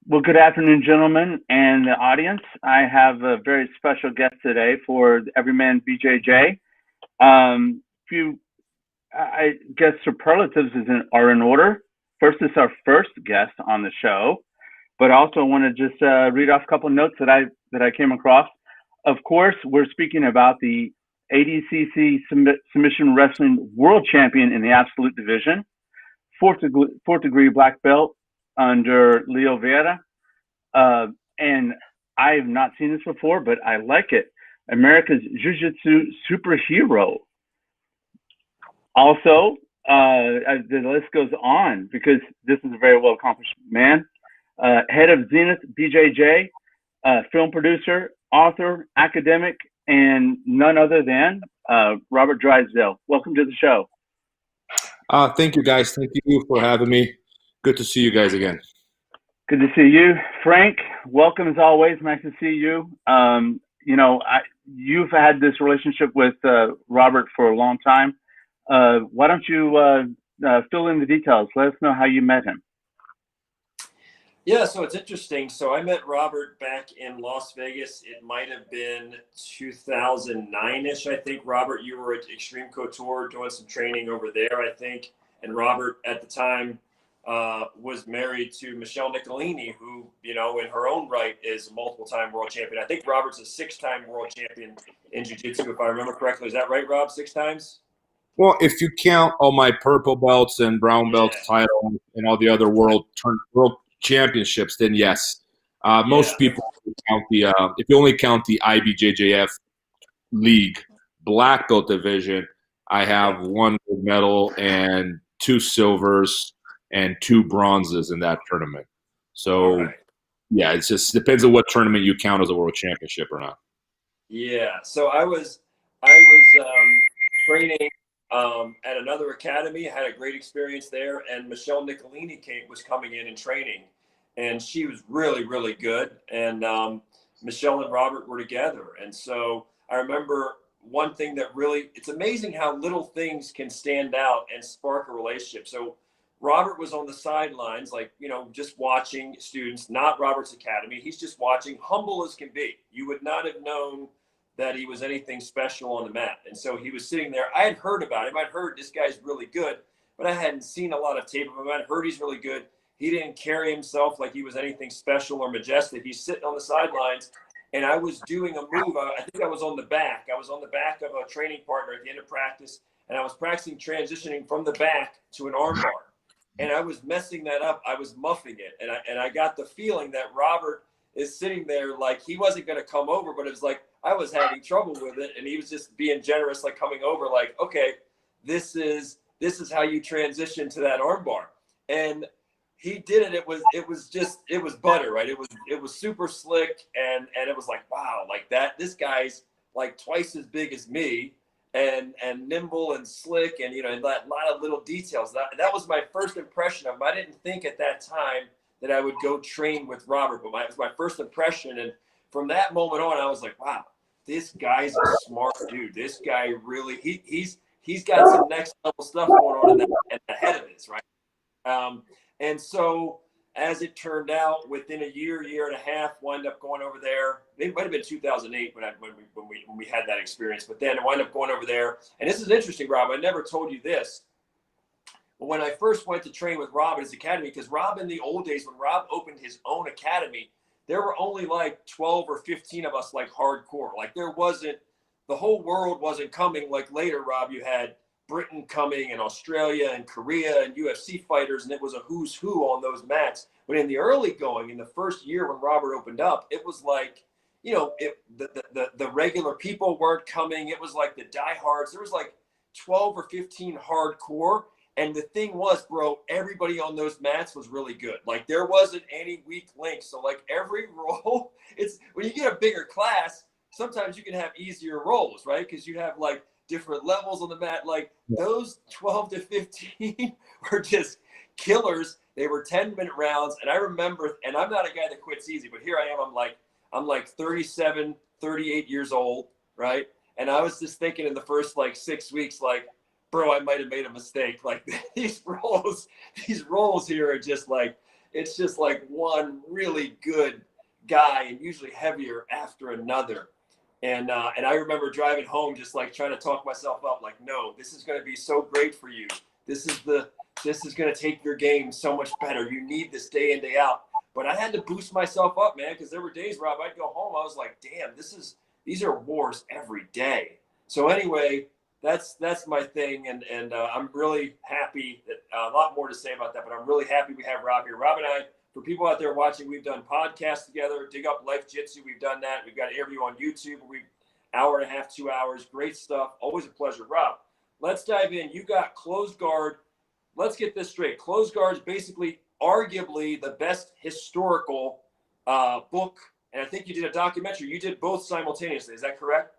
Well, good afternoon, gentlemen, and the audience. I have a very special guest today for Everyman BJJ. Few, I guess, superlatives are in order. First is our first guest on the show, but also want to just read off a couple of notes that I came across. Of course, we're speaking about the ADCC Submission Wrestling World Champion in the Absolute Division, fourth degree black belt under Leo Vieira. And I have not seen this before, but I like it. America's Jiu Jitsu superhero. Also, the list goes on because this is a very well accomplished man. Head of Zenith BJJ, film producer, author, academic, and none other than Robert Drysdale. Welcome to the show. Thank you, guys. Thank you for having me. Good to see you guys again. Good to see you, Frank. Welcome as always. Nice to see you. You've had this relationship with Robert for a long time. Why don't you fill in the details? Let us know how you met him. Yeah, so it's interesting. So I met Robert back in Las Vegas. It might have been 2009-ish, I think. Robert, you were at Extreme Couture doing some training over there, I think. And Robert, at the time, was married to Michelle Nicolini, who, in her own right is a multiple-time world champion. I think Robert's a 6-time world champion in jiu-jitsu, if I remember correctly. Is that right, Rob? 6 times? Well, if you count all my purple belts and brown belts title and all the other world championships, then yes. Most people count if you only count the IBJJF league black belt division, I have 1 gold medal and 2 silvers and 2 bronzes in that tournament. So, yeah, it just depends on what tournament you count as a world championship or not. Yeah. So I was training at another academy. I had a great experience there, and Michelle Nicolini was coming in and training, and she was really, really good. And Michelle and Robert were together, and so I remember one thing that really, it's amazing how little things can stand out and spark a relationship. So Robert was on the sidelines, just watching students, not Robert's academy. He's just watching, humble as can be. You would not have known that he was anything special on the mat. And so he was sitting there. I had heard about him. I'd heard this guy's really good, but I hadn't seen a lot of tape of him. I'd heard he's really good. He didn't carry himself like he was anything special or majestic. He's sitting on the sidelines, and I was doing a move. I think I was on the back. I was on the back of a training partner at the end of practice, and I was practicing transitioning from the back to an armbar. And I was messing that up. I was muffing it. And I got the feeling that Robert is sitting there like he wasn't going to come over, but it was like I was having trouble with it. And he was just being generous, like coming over like, okay, this is how you transition to that armbar. And he did it. It was butter, right? It was super slick. And it was like, wow, like that, this guy's like twice as big as me. And nimble and slick, and a lot of little details. That was my first impression of him. I didn't think at that time that I would go train with Robert, but it was my first impression. And from that moment on, I was like, wow, this guy's a smart dude. This guy really, he's got some next level stuff going on in the head of this, right? And so as it turned out, within a year and a half, wound up going over there. It might have been 2008 when we had that experience, but then I wound up going over there. And this is interesting, Rob. I never told you this. But when I first went to train with Rob at his academy, because Rob in the old days, when Rob opened his own academy, there were only like 12 or 15 of us, like hardcore. Like the whole world wasn't coming. Like later, Rob, you had Britain coming and Australia and Korea and UFC fighters, and it was a who's who on those mats. But in the early going, in the first year when Robert opened up, it was like, the regular people weren't coming. It was like the diehards. There was like 12 or 15 hardcore. And the thing was, bro, everybody on those mats was really good. Like there wasn't any weak links. So like every roll, it's when you get a bigger class, sometimes you can have easier rolls, right? Because you have like different levels on the mat. Like those 12 to 15 were just killers. They were 10-minute rounds. And I remember, and I'm not a guy that quits easy, but here I am. I'm like 37, 38 years old, right? And I was just thinking in the first like 6 weeks, like, bro, I might have made a mistake. Like these rolls here are just like, it's just like one really good guy and usually heavier after another. And I remember driving home, just like trying to talk myself up, like, no, this is going to be so great for you. This is going to take your game so much better. You need this day in, day out. But I had to boost myself up, man, because there were days, Rob, I'd go home, I was like, damn, these are wars every day. So anyway, that's my thing, and I'm really happy that a lot more to say about that, but I'm really happy we have Rob here. Rob and I, for people out there watching, we've done podcasts together, Dig Up Life Jitsu, we've done that. We've got an interview on YouTube, we've hour and a half, 2 hours, great stuff. Always a pleasure. Rob, let's dive in. You got Closed Guard. Let's get this straight. Closed Guard is basically arguably the best historical book, and I think you did a documentary. You did both simultaneously. Is that correct?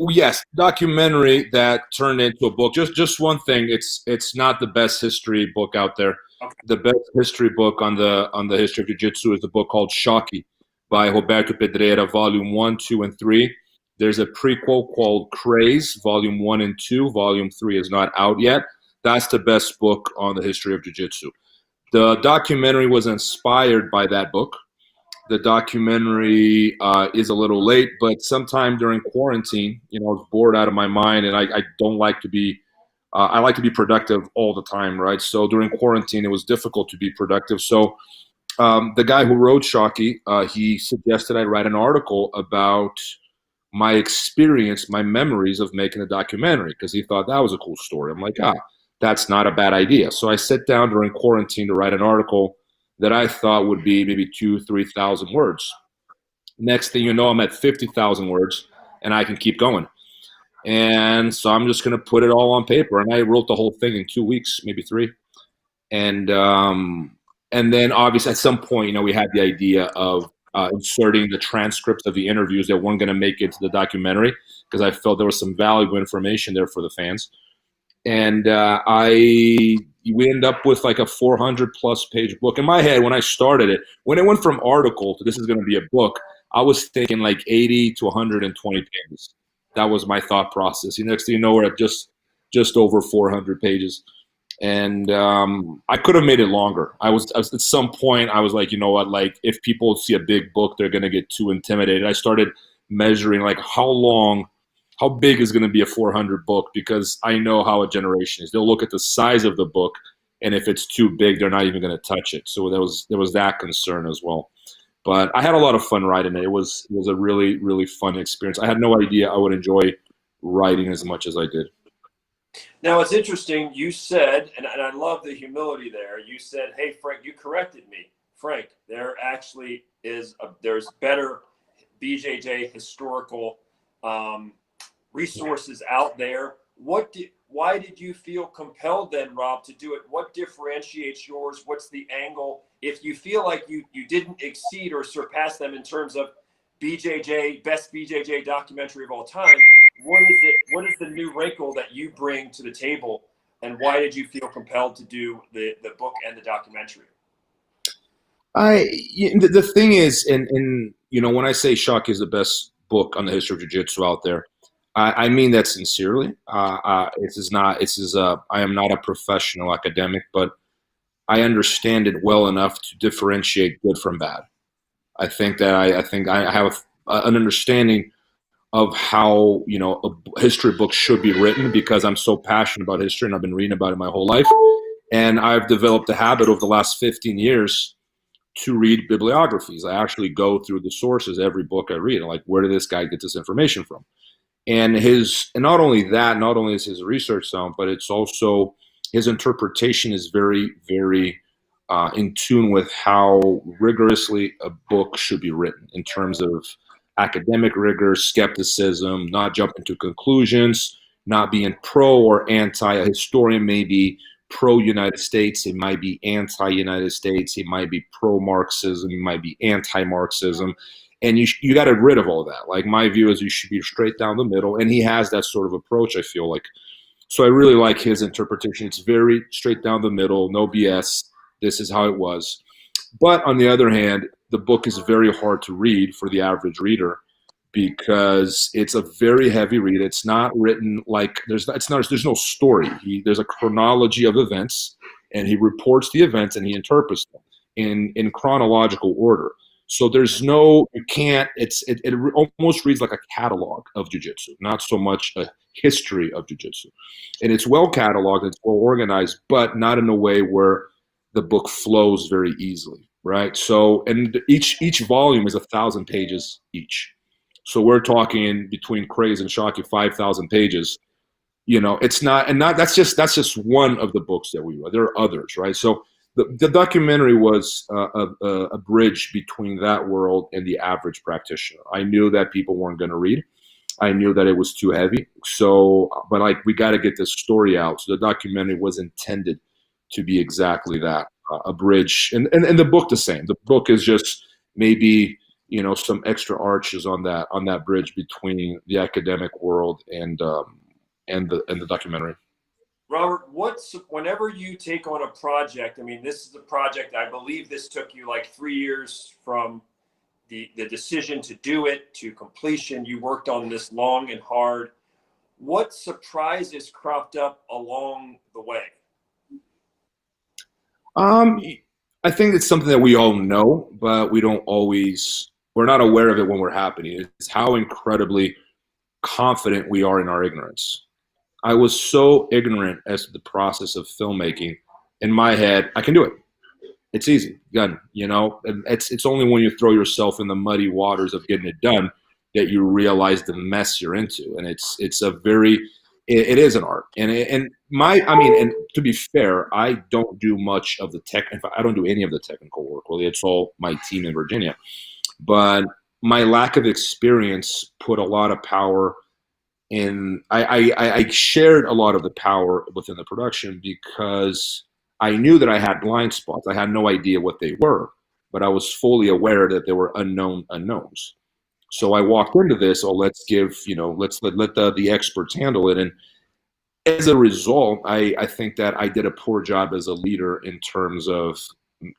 Yes, documentary that turned into a book. Just one thing. It's not the best history book out there. Okay. The best history book on the history of Jiu-Jitsu is the book called Choque by Roberto Pedreira, Volume 1, 2, and 3. There's a prequel called Craze, Volume 1 and 2. Volume 3 is not out yet. That's the best book on the history of Jiu-Jitsu. The documentary was inspired by that book. The documentary is a little late, but sometime during quarantine, I was bored out of my mind, and I don't like to be I like to be productive all the time, right? So during quarantine, it was difficult to be productive. So the guy who wrote Choque, he suggested I write an article about my experience, my memories of making a documentary, because he thought that was a cool story. I'm like, that's not a bad idea. So I sat down during quarantine to write an article that I thought would be maybe 2,000 to 3,000 words. Next thing you know, I'm at 50,000 words, and I can keep going. And so I'm just going to put it all on paper. And I wrote the whole thing in 2 weeks, maybe 3. And then obviously at some point, we had the idea of inserting the transcripts of the interviews that weren't going to make it to the documentary, because I felt there was some valuable information there for the fans. And we end up with like a 400+ page book. In my head, when I started it, when it went from article to this is going to be a book, I was thinking like 80 to 120 pages. That was my thought process. Next thing you know, we're at just over 400 pages. And I could have made it longer. I was at some point, I was like, you know what, like if people see a big book, they're going to get too intimidated. I started measuring like how big is going to be a 400 book, because I know how a generation is. They'll look at the size of the book, and if it's too big, they're not even going to touch it. So there was that concern as well. But I had a lot of fun writing it. It was a really, really fun experience. I had no idea I would enjoy writing as much as I did. Now, it's interesting. You said, and I love the humility there. You said, hey, Frank, you corrected me. Frank, there actually there's better BJJ historical resources out there. Why did you feel compelled then, Rob, to do it? What differentiates yours? What's the angle? If you feel like you didn't exceed or surpass them in terms of BJJ, best BJJ documentary of all time, what is the new wrinkle that you bring to the table, and why did you feel compelled to do the book and the documentary? The thing is, and when I say Choque is the best book on the history of Jiu-Jitsu out there, I mean that sincerely. I am not a professional academic, but I understand it well enough to differentiate good from bad. I think I have an understanding of how a history book should be written, because I'm so passionate about history and I've been reading about it my whole life. And I've developed a habit over the last 15 years to read bibliographies. I actually go through the sources every book I read. I'm like, where did this guy get this information from? And not only is his research sound, but it's also his interpretation is very, very in tune with how rigorously a book should be written in terms of academic rigor, skepticism, not jumping to conclusions, not being pro or anti. A historian may be pro-United States, it might be anti-United States, it might be pro-Marxism, it might be anti-Marxism. And you got to rid of all that. Like, my view is you should be straight down the middle. And he has that sort of approach, I feel like. So I really like his interpretation. It's very straight down the middle, no BS. This is how it was. But on the other hand, the book is very hard to read for the average reader, because it's a very heavy read. It's not written like there's no story. There's a chronology of events, and he reports the events and he interprets them in chronological order. So there's no, you can't, it almost reads like a catalog of jiu-jitsu, not so much a history of jiu-jitsu. And it's well cataloged, it's well organized, but not in a way where the book flows very easily, right? So, and each volume is 1,000 pages each. So we're talking between Craze and Shocky, 5,000 pages. You know, it's not, and not, that's just one of the books that we read. There are others, right? So the documentary was a bridge between that world and the average practitioner. I knew that people weren't going to read. I knew that it was too heavy. So, but like, we got to get this story out. So the documentary was intended to be exactly that, a bridge. And the book the same. The book is just maybe, you know, some extra arches on that bridge between the academic world and the documentary. Robert, whenever you take on a project, I mean, this is a project, I believe this took you like 3 years from the decision to do it to completion. You worked on this long and hard. What surprises cropped up along the way? I think it's something that we all know, but we're not aware of it when we're happening. It's how incredibly confident we are in our ignorance. I was so ignorant as to the process of filmmaking. In my head, I can do it. It's easy, done. You know, and it's only when you throw yourself in the muddy waters of getting it done that you realize the mess you're into. And it is an art. And to be fair, I don't do much of the tech. In fact, I don't do any of the technical work. Really, it's all my team in Virginia. But my lack of experience put a lot of power in. I shared a lot of the power within the production because I knew that I had blind spots. I had no idea what they were, but I was fully aware that there were unknown unknowns. So I walked into this, let's let the experts handle it. And as a result, I think that I did a poor job as a leader in terms of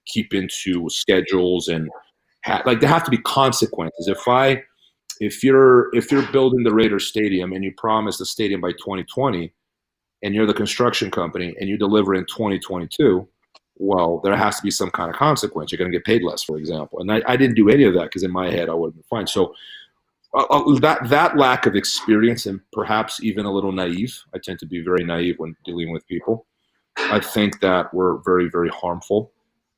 keeping to schedules and there have to be consequences. If you're building the Raiders Stadium and you promise the stadium by 2020 and you're the construction company and you deliver in 2022, well, there has to be some kind of consequence. You're going to get paid less, for example. And I didn't do any of that because in my head I would have been fine. So that lack of experience and perhaps even a little naive, I tend to be very naive when dealing with people, I think that were very, very harmful.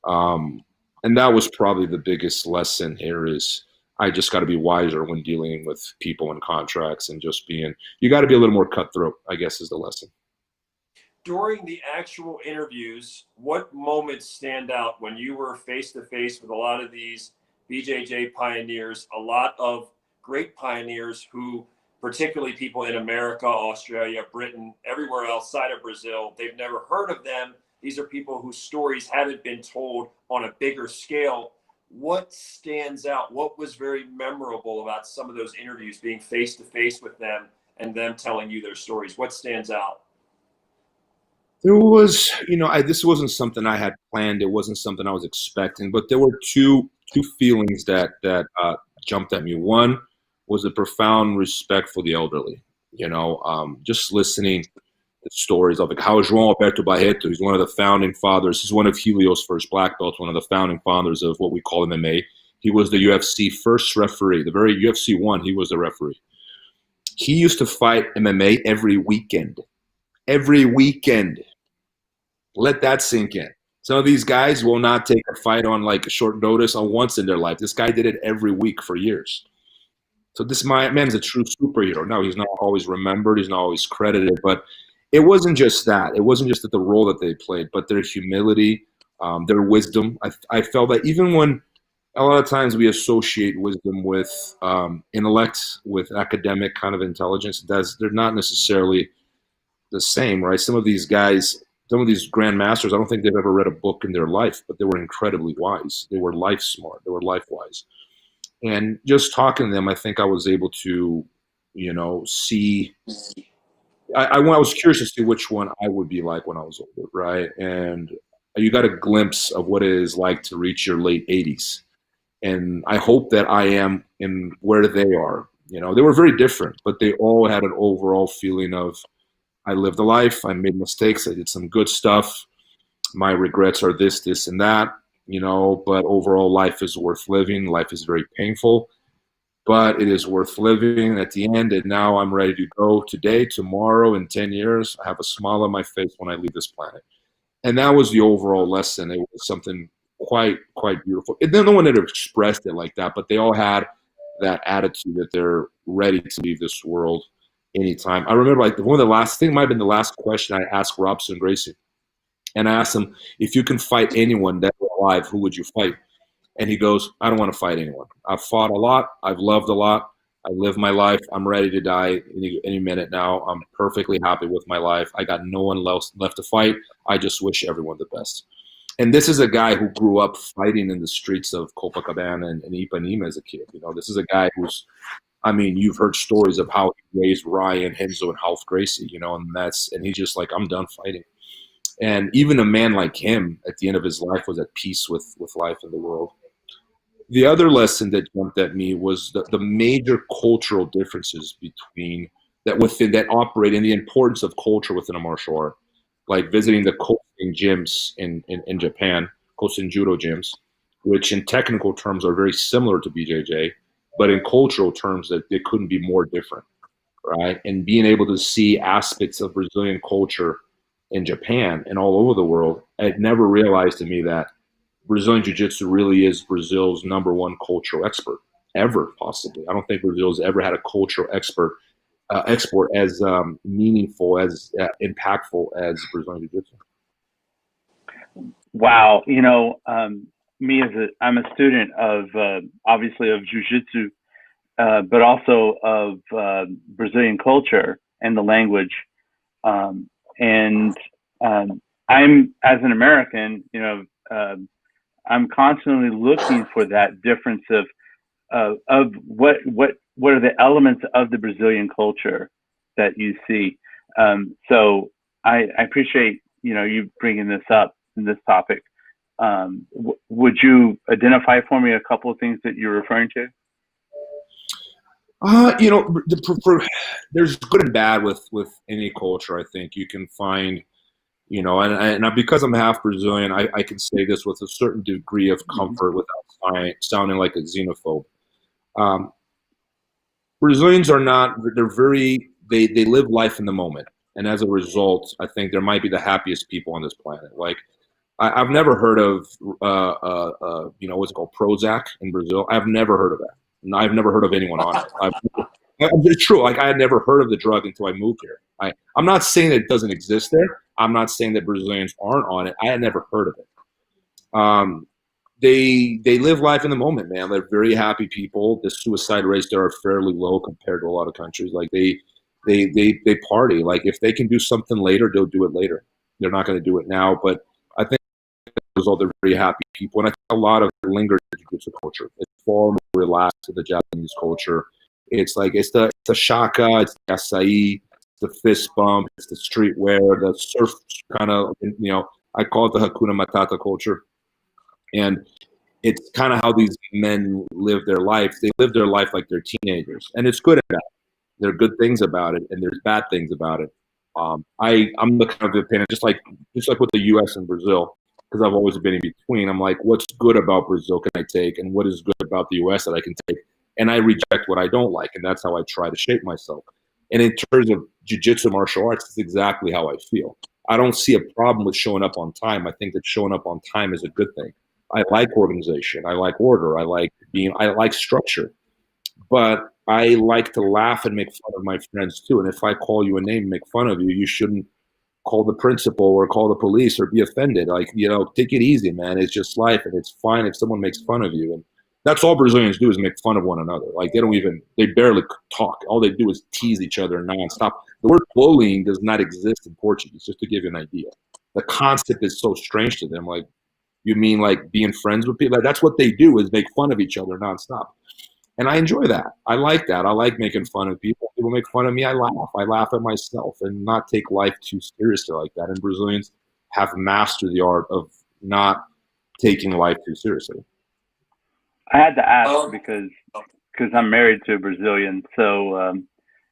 And that was probably the biggest lesson here is I just got to be wiser when dealing with people and contracts and you got to be a little more cutthroat, I guess, is the lesson. During the actual interviews, what moments stand out when you were face to face with a lot of these BJJ pioneers, a lot of great pioneers who, particularly people in America, Australia, Britain, everywhere outside of Brazil, they've never heard of them. These are people whose stories haven't been told on a bigger scale. What stands out? What was very memorable about some of those interviews, being face to face with them and them telling you their stories? What stands out? There was, this wasn't something I had planned. It wasn't something I was expecting, but there were two feelings that jumped at me. One was a profound respect for the elderly. Just listening to stories of how João Alberto Barreto, he's one of the founding fathers. He's one of Helio's first black belts, one of the founding fathers of what we call MMA. He was the UFC first referee, the very UFC 1. He was the referee. He used to fight MMA every weekend. Every weekend. Let that sink in. Some of these guys will not take a fight on like a short notice on once in their life. This guy did it every week for years. So this man is a true superhero. No, he's not always remembered. He's not always credited. But it wasn't just that. It wasn't just the role that they played, but their humility, their wisdom. I felt that even when a lot of times we associate wisdom with intellect, with academic kind of intelligence, they're not necessarily the same, right? Some of these guys, some of these grandmasters, I don't think they've ever read a book in their life, but they were incredibly wise. They were life smart. They were life wise. And just talking to them, I think I was able to, see. I was curious to see which one I would be like when I was older, right? And you got a glimpse of what it is like to reach your late 80s. And I hope that I am in where they are. They were very different, but they all had an overall feeling of, I lived a life, I made mistakes, I did some good stuff, My regrets are this, and that, you know, but overall life is worth living. Life is very painful, but it is worth living at the end. And now I'm ready to go today, tomorrow, in 10 years. I have a smile on my face when I leave this planet. And that was the overall lesson. It was something quite beautiful. And then no one had expressed it like that, but they all had that attitude that they're ready to leave this world anytime. I remember, like, one of the last thing might have been the last question I asked Robson and Gracie. And I asked him, if you can fight anyone dead or alive, who would you fight? And he goes, I don't want to fight anyone. I've fought a lot. I've loved a lot. I live my life. I'm ready to die any minute now. I'm perfectly happy with my life. I got no one else left to fight. I just wish everyone the best. And this is a guy who grew up fighting in the streets of Copacabana and Ipanema as a kid. You know, this is a guy who's, I mean, you've heard stories of how he raised Ryan, Henzo, and Ralph Gracie, you know, and he's just like, I'm done fighting. And even a man like him, at the end of his life, was at peace with life in the world. The other lesson that jumped at me was the major cultural differences that operate in the importance of culture within a martial art, like visiting the Kosen gyms in Japan, Kosen judo gyms, which in technical terms are very similar to BJJ, but in cultural terms that they couldn't be more different, right? And being able to see aspects of Brazilian culture in Japan and all over the world, I had never realized to me that Brazilian Jiu Jitsu really is Brazil's #1 cultural expert ever, possibly. I don't think Brazil's ever had a cultural export as meaningful, as impactful as Brazilian Jiu Jitsu. Wow, you know, I'm a student of obviously of Jiu Jitsu, but also of Brazilian culture and the language. And I'm, as an American, you know, I'm constantly looking for that difference of what are the elements of the Brazilian culture that you see. So I appreciate, you know, you bringing this up in this topic. Would you identify for me a couple of things that you're referring to? You know, there's good and bad with any culture. I think you can find, you know, and because I'm half Brazilian, I can say this with a certain degree of comfort without sounding like a xenophobe. Brazilians are not, they live life in the moment. And as a result, I think there might be the happiest people on this planet. Like, I've never heard of, you know, what's it called, Prozac in Brazil. I've never heard of that. And I've never heard of anyone on it. It's true. Like, I had never heard of the drug until I moved here. I'm not saying that it doesn't exist there. I'm not saying that Brazilians aren't on it. I had never heard of it. They live life in the moment, man. They're very happy people. The suicide rates there are fairly low compared to a lot of countries. Like, they party. Like, if they can do something later, they'll do it later. They're not going to do it now. But I think as a result, they're very happy people. And I think a lot of it lingers in jiu-jitsu culture. It's far more relaxed to the Japanese culture. It's like, it's the shaka, it's the acai, it's the fist bump, it's the streetwear, the surf kind of, you know, I call it the Hakuna Matata culture. And it's kind of how these men live their life. They live their life like they're teenagers. And it's good and bad. There are good things about it, and there's bad things about it. I'm the kind of opinion, just like with the U.S. and Brazil, because I've always been in between. I'm like, what's good about Brazil can I take, and what is good about the U.S. that I can take? And I reject what I don't like, and that's how I try to shape myself. And in terms of jiu-jitsu martial arts, it's exactly how I feel. I don't see a problem with showing up on time. I think that showing up on time is a good thing. I like organization. I like order. I like structure. But I like to laugh and make fun of my friends too. And if I call you a name and make fun of you, you shouldn't call the principal or call the police or be offended. Like, you know, take it easy, man. It's just life, and it's fine if someone makes fun of you. And that's all Brazilians do, is make fun of one another. Like, they barely talk. All they do is tease each other nonstop. The word bullying does not exist in Portuguese, just to give you an idea. The concept is so strange to them. Like, you mean like being friends with people? Like, that's what they do, is make fun of each other nonstop. And I enjoy that. I like that. I like making fun of people. People make fun of me, I laugh. I laugh at myself and not take life too seriously like that. And Brazilians have mastered the art of not taking life too seriously. I had to ask because I'm married to a Brazilian, so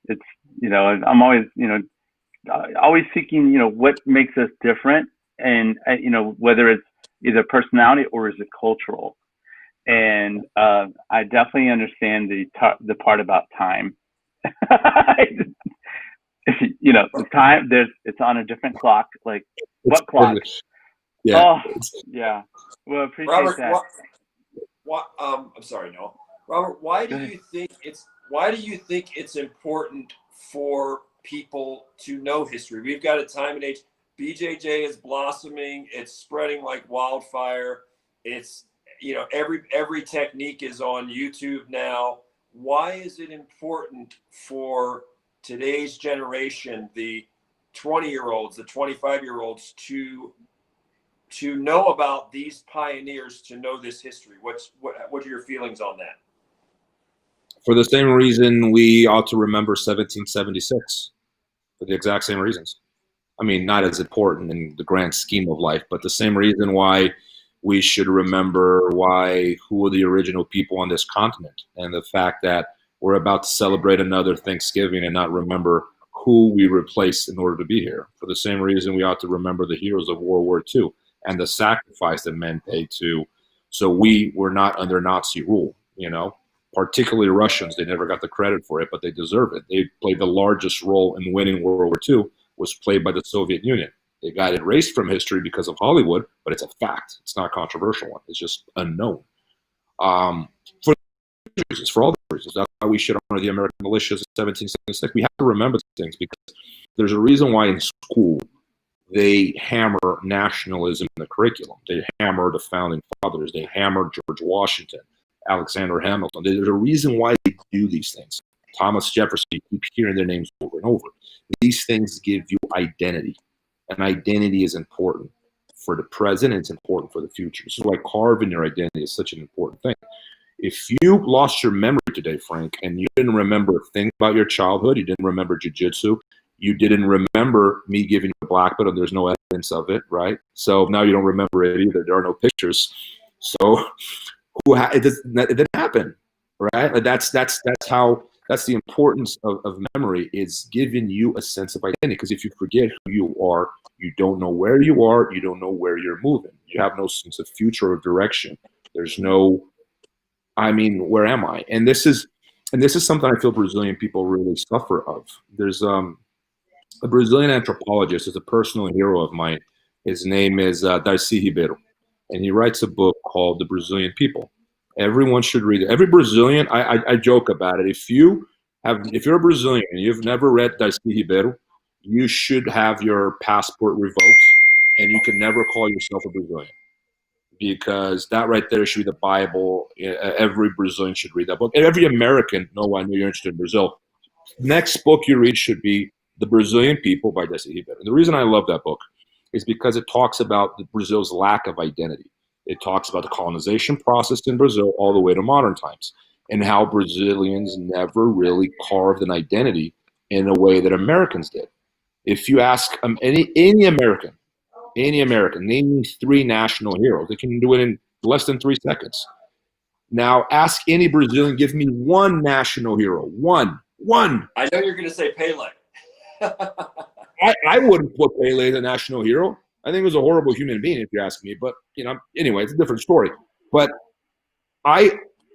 it's, you know, I'm always, you know, always seeking, you know, what makes us different and you know, whether it's either personality or is it cultural. And I definitely understand the part about time. You know, the time it's on a different clock. Like what clock? Yeah. Oh, yeah. Well, appreciate Robert, that. I'm sorry, no. Robert, why do you think it's important for people to know history? We've got a time and age. BJJ is blossoming. It's spreading like wildfire. It's, you know, every technique is on YouTube now. Why is it important for today's generation, the 20-year-olds, the 25-year-olds, to know about these pioneers, to know this history? What are your feelings on that? For the same reason we ought to remember 1776, for the exact same reasons. I mean, not as important in the grand scheme of life, but the same reason why we should remember who were the original people on this continent, and the fact that we're about to celebrate another Thanksgiving and not remember who we replaced in order to be here. For the same reason we ought to remember the heroes of World War II and the sacrifice that men paid so we were not under Nazi rule, you know. Particularly Russians, they never got the credit for it, but they deserve it. They played the largest role in winning World War II, was played by the Soviet Union. They got erased from history because of Hollywood, but it's a fact. It's not a controversial one. It's just unknown. For all the reasons, that's why we should honor the American militias in 1776. We have to remember these things because there's a reason why in school they hammer nationalism in the curriculum. They hammer the founding fathers. They hammer George Washington, Alexander Hamilton. There's a reason why they do these things. Thomas Jefferson, you keep hearing their names over and over. These things give you identity, and identity is important for the present, and it's important for the future. This is why carving your identity is such an important thing. If you lost your memory today, Frank, and you didn't remember a thing about your childhood, you didn't remember jiu-jitsu, you didn't remember me giving you a black belt, and there's no evidence of it, right? So now you don't remember it either. There are no pictures. So it didn't happen, right? Like that's the importance of memory, is giving you a sense of identity. Because if you forget who you are, you don't know where you are, you don't know where you're moving. You have no sense of future or direction. There's no, I mean, where am I? And this is something I feel Brazilian people really suffer of. There's a Brazilian anthropologist, is a personal hero of mine. His name is Darcy Ribeiro, and he writes a book called The Brazilian People. Everyone should read it. Every Brazilian, I joke about it. If you're a Brazilian and you've never read Darcy Ribeiro, you should have your passport revoked, and you can never call yourself a Brazilian, because that right there should be the Bible. Every Brazilian should read that book. And every American, no, I know you're interested in Brazil. Next book you read should be The Brazilian People by Darcy Ribeiro. And the reason I love that book is because it talks about Brazil's lack of identity. It talks about the colonization process in Brazil all the way to modern times, and how Brazilians never really carved an identity in a way that Americans did. If you ask any American, name me 3 national heroes, they can do it in less than 3 seconds. Now ask any Brazilian, give me 1 national hero. One. I know you're going to say Pele. I wouldn't put Pele as a national hero. I think he was a horrible human being, if you ask me. But, you know, anyway, it's a different story. But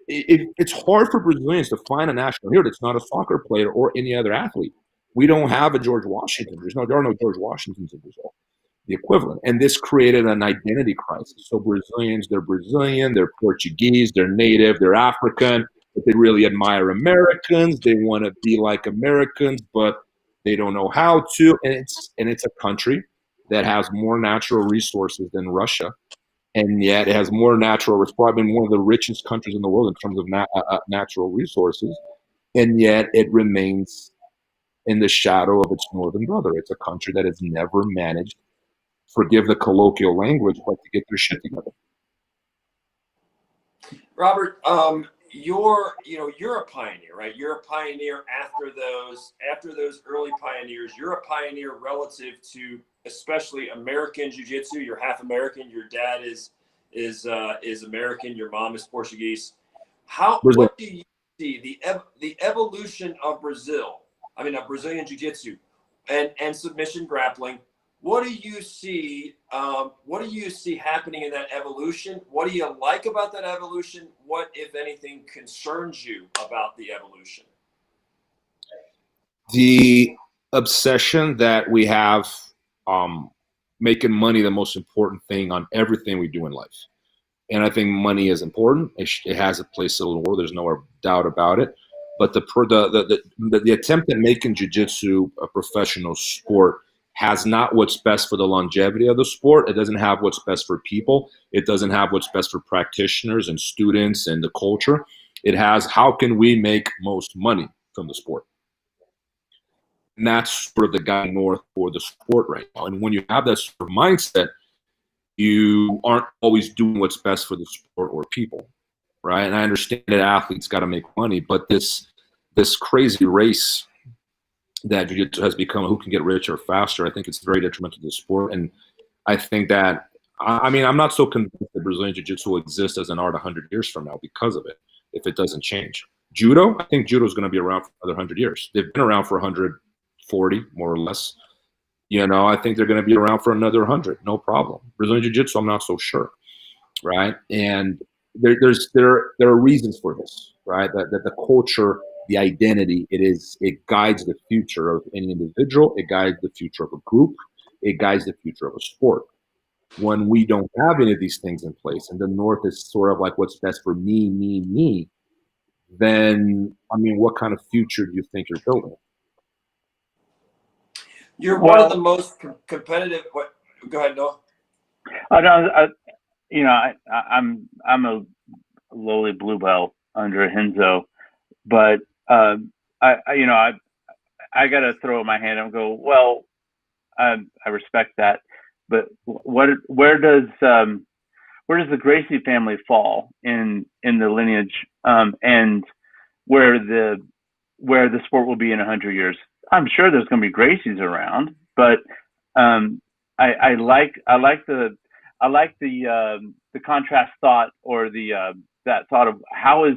it's hard for Brazilians to find a national hero that's not a soccer player or any other athlete. We don't have a George Washington. There are no George Washingtons in Brazil, the equivalent. And this created an identity crisis. So Brazilians, they're Brazilian, they're Portuguese, they're native, they're African, but they really admire Americans. They want to be like Americans, but they don't know how to. And it's a country that has more natural resources than Russia, and yet it has more natural. It's probably one of the richest countries in the world in terms of natural resources, and yet it remains in the shadow of its northern brother. It's a country that has never managed, forgive the colloquial language, but to get their shit together. Robert, you're a pioneer, right? You're a pioneer after those early pioneers. You're a pioneer relative to especially American Jiu-Jitsu. You're half American. Your dad is American. Your mom is Portuguese. What do you see the evolution of Brazilian Jiu-Jitsu and submission grappling? What do you see? What do you see happening in that evolution? What do you like about that evolution? What, if anything, concerns you about the evolution? The obsession that we have, making money the most important thing on everything we do in life. And I think money is important. It has a place in the world. There's no doubt about it. But the attempt at making jiu-jitsu a professional sport has not what's best for the longevity of the sport. It doesn't have what's best for people. It doesn't have what's best for practitioners and students and the culture. It has, how can we make most money from the sport? And that's sort of the guiding north for the sport right now. And when you have that sort of mindset, you aren't always doing what's best for the sport or people, right? And I understand that athletes got to make money, but this crazy race that jiu-jitsu has become, who can get richer faster, I think it's very detrimental to the sport. And I think that, I mean, I'm not so convinced that Brazilian jiu-jitsu will exist as an art 100 years from now because of it, if it doesn't change. Judo, I think judo is going to be around for another 100 years. They've been around for 140, more or less. You know, I think they're going to be around for another 100, no problem. Brazilian jiu-jitsu, I'm not so sure, right? And there are reasons for this, right? That the culture, the identity, it guides the future of any individual. It guides the future of a group. It guides the future of a sport. When we don't have any of these things in place, and the North is sort of like what's best for me, then, I mean, what kind of future do you think you're building? You're one of the most competitive. What? Go ahead, Noah. You know, I'm a lowly blue belt under Henzo, but I got to throw my hand up and go, well, I respect that, but where does the Gracie family fall in the lineage, and where the sport will be in 100 years? I'm sure there's going to be Gracies around, but I like the contrast thought, or that thought of how is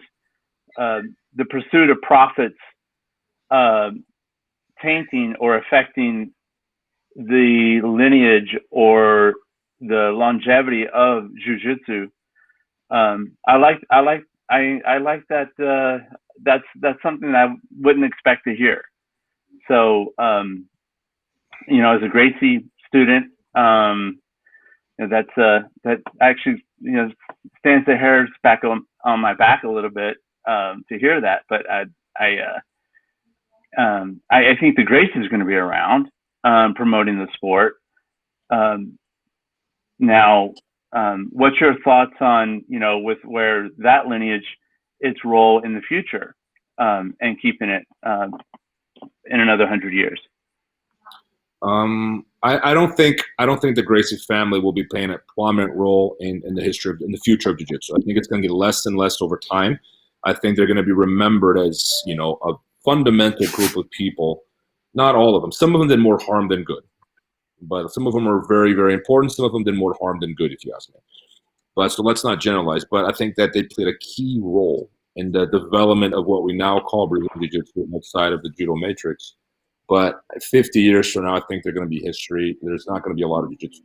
the pursuit of profits tainting or affecting the lineage or the longevity of jiu-jitsu. I like that. That's something that I wouldn't expect to hear. So, you know, as a Gracie student, you know, that actually, you know, stands the hairs back on my back a little bit to hear that. But I think the Gracie is going to be around promoting the sport. Now, what's your thoughts on, you know, with where that lineage, its role in the future, and keeping it in another 100 years? I don't think the Gracie family will be playing a prominent role in the future of jiu-jitsu. I think it's going to get less and less over time. I think they're going to be remembered as, you know, a fundamental group of people. Not all of them. Some of them did more harm than good, but some of them are very, very important. Some of them did more harm than good, if you ask me. But so let's not generalize. But I think that they played a key role in the development of what we now call Brazilian Jiu-Jitsu outside of the judo matrix. But 50 years from now, I think they're going to be history. There's not going to be a lot of jiu-jitsu.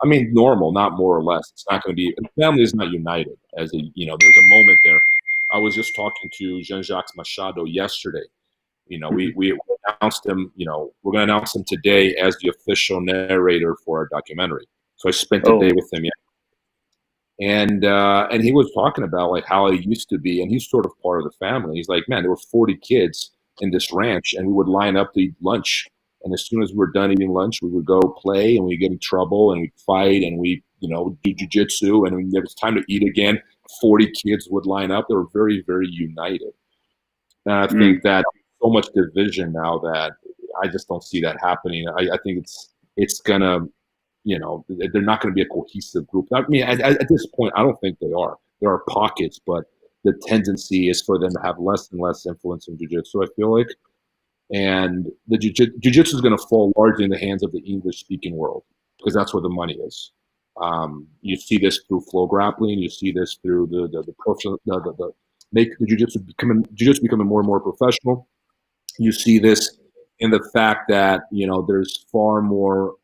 I mean, normal, not more or less. It's not going to be. The family is not united. As a, you know, there's a moment there. I was just talking to Jean-Jacques Machado yesterday. You know, we announced him. You know, we're going to announce him today as the official narrator for our documentary. So I spent the day with him. And he was talking about like how it used to be, and he's sort of part of the family. He's like, man, there were 40 kids in this ranch, and we would line up to eat lunch. And as soon as we were done eating lunch, we would go play, and we get in trouble, and we'd fight, and we, you know, do jiu-jitsu. And when there was time to eat again, 40 kids would line up. They were very, very united. And I think that so much division now that I just don't see that happening. I think it's gonna, you know, they're not going to be a cohesive group. I mean, at this point, I don't think they are. There are pockets, but the tendency is for them to have less and less influence in jiu-jitsu, I feel like. And the jiu-jitsu is going to fall largely in the hands of the English-speaking world, because that's where the money is. You see this through flow grappling. You see this through the professional, make the jiu-jitsu becoming more and more professional. You see this in the fact that, you know, there's far more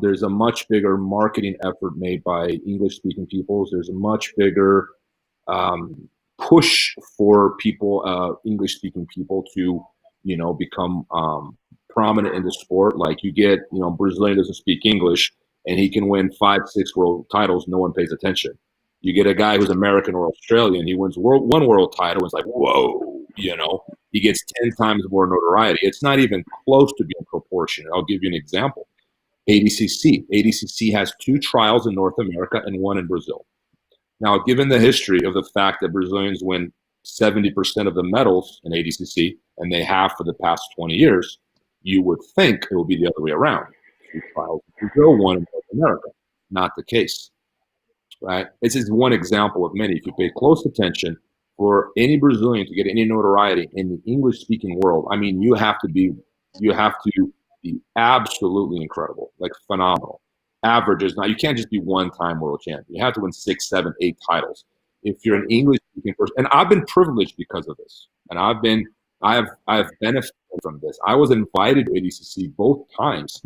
There's a much bigger marketing effort made by English-speaking peoples. There's a much bigger push for people, English-speaking people, to become prominent in the sport. Like you get, Brazilian doesn't speak English, and he can win 5, 6 world titles. No one pays attention. You get a guy who's American or Australian, he wins one world title. It's like, whoa, he gets 10 times more notoriety. It's not even close to being proportionate. I'll give you an example. ADCC. ADCC has 2 trials in North America and 1 in Brazil. Now, given the history of the fact that Brazilians win 70% of the medals in ADCC, and they have for the past 20 years, you would think it would be the other way around. 2 trials in Brazil, 1 in North America. Not the case, right? This is one example of many. If you pay close attention, for any Brazilian to get any notoriety in the English-speaking world, I mean, you have to be absolutely incredible, like phenomenal. Averages. Now, you can't just be one-time world champion. You have to win 6, 7, 8 titles. If you're an English-speaking person, and I've been privileged because of this, and I've benefited from this. I was invited to ADCC both times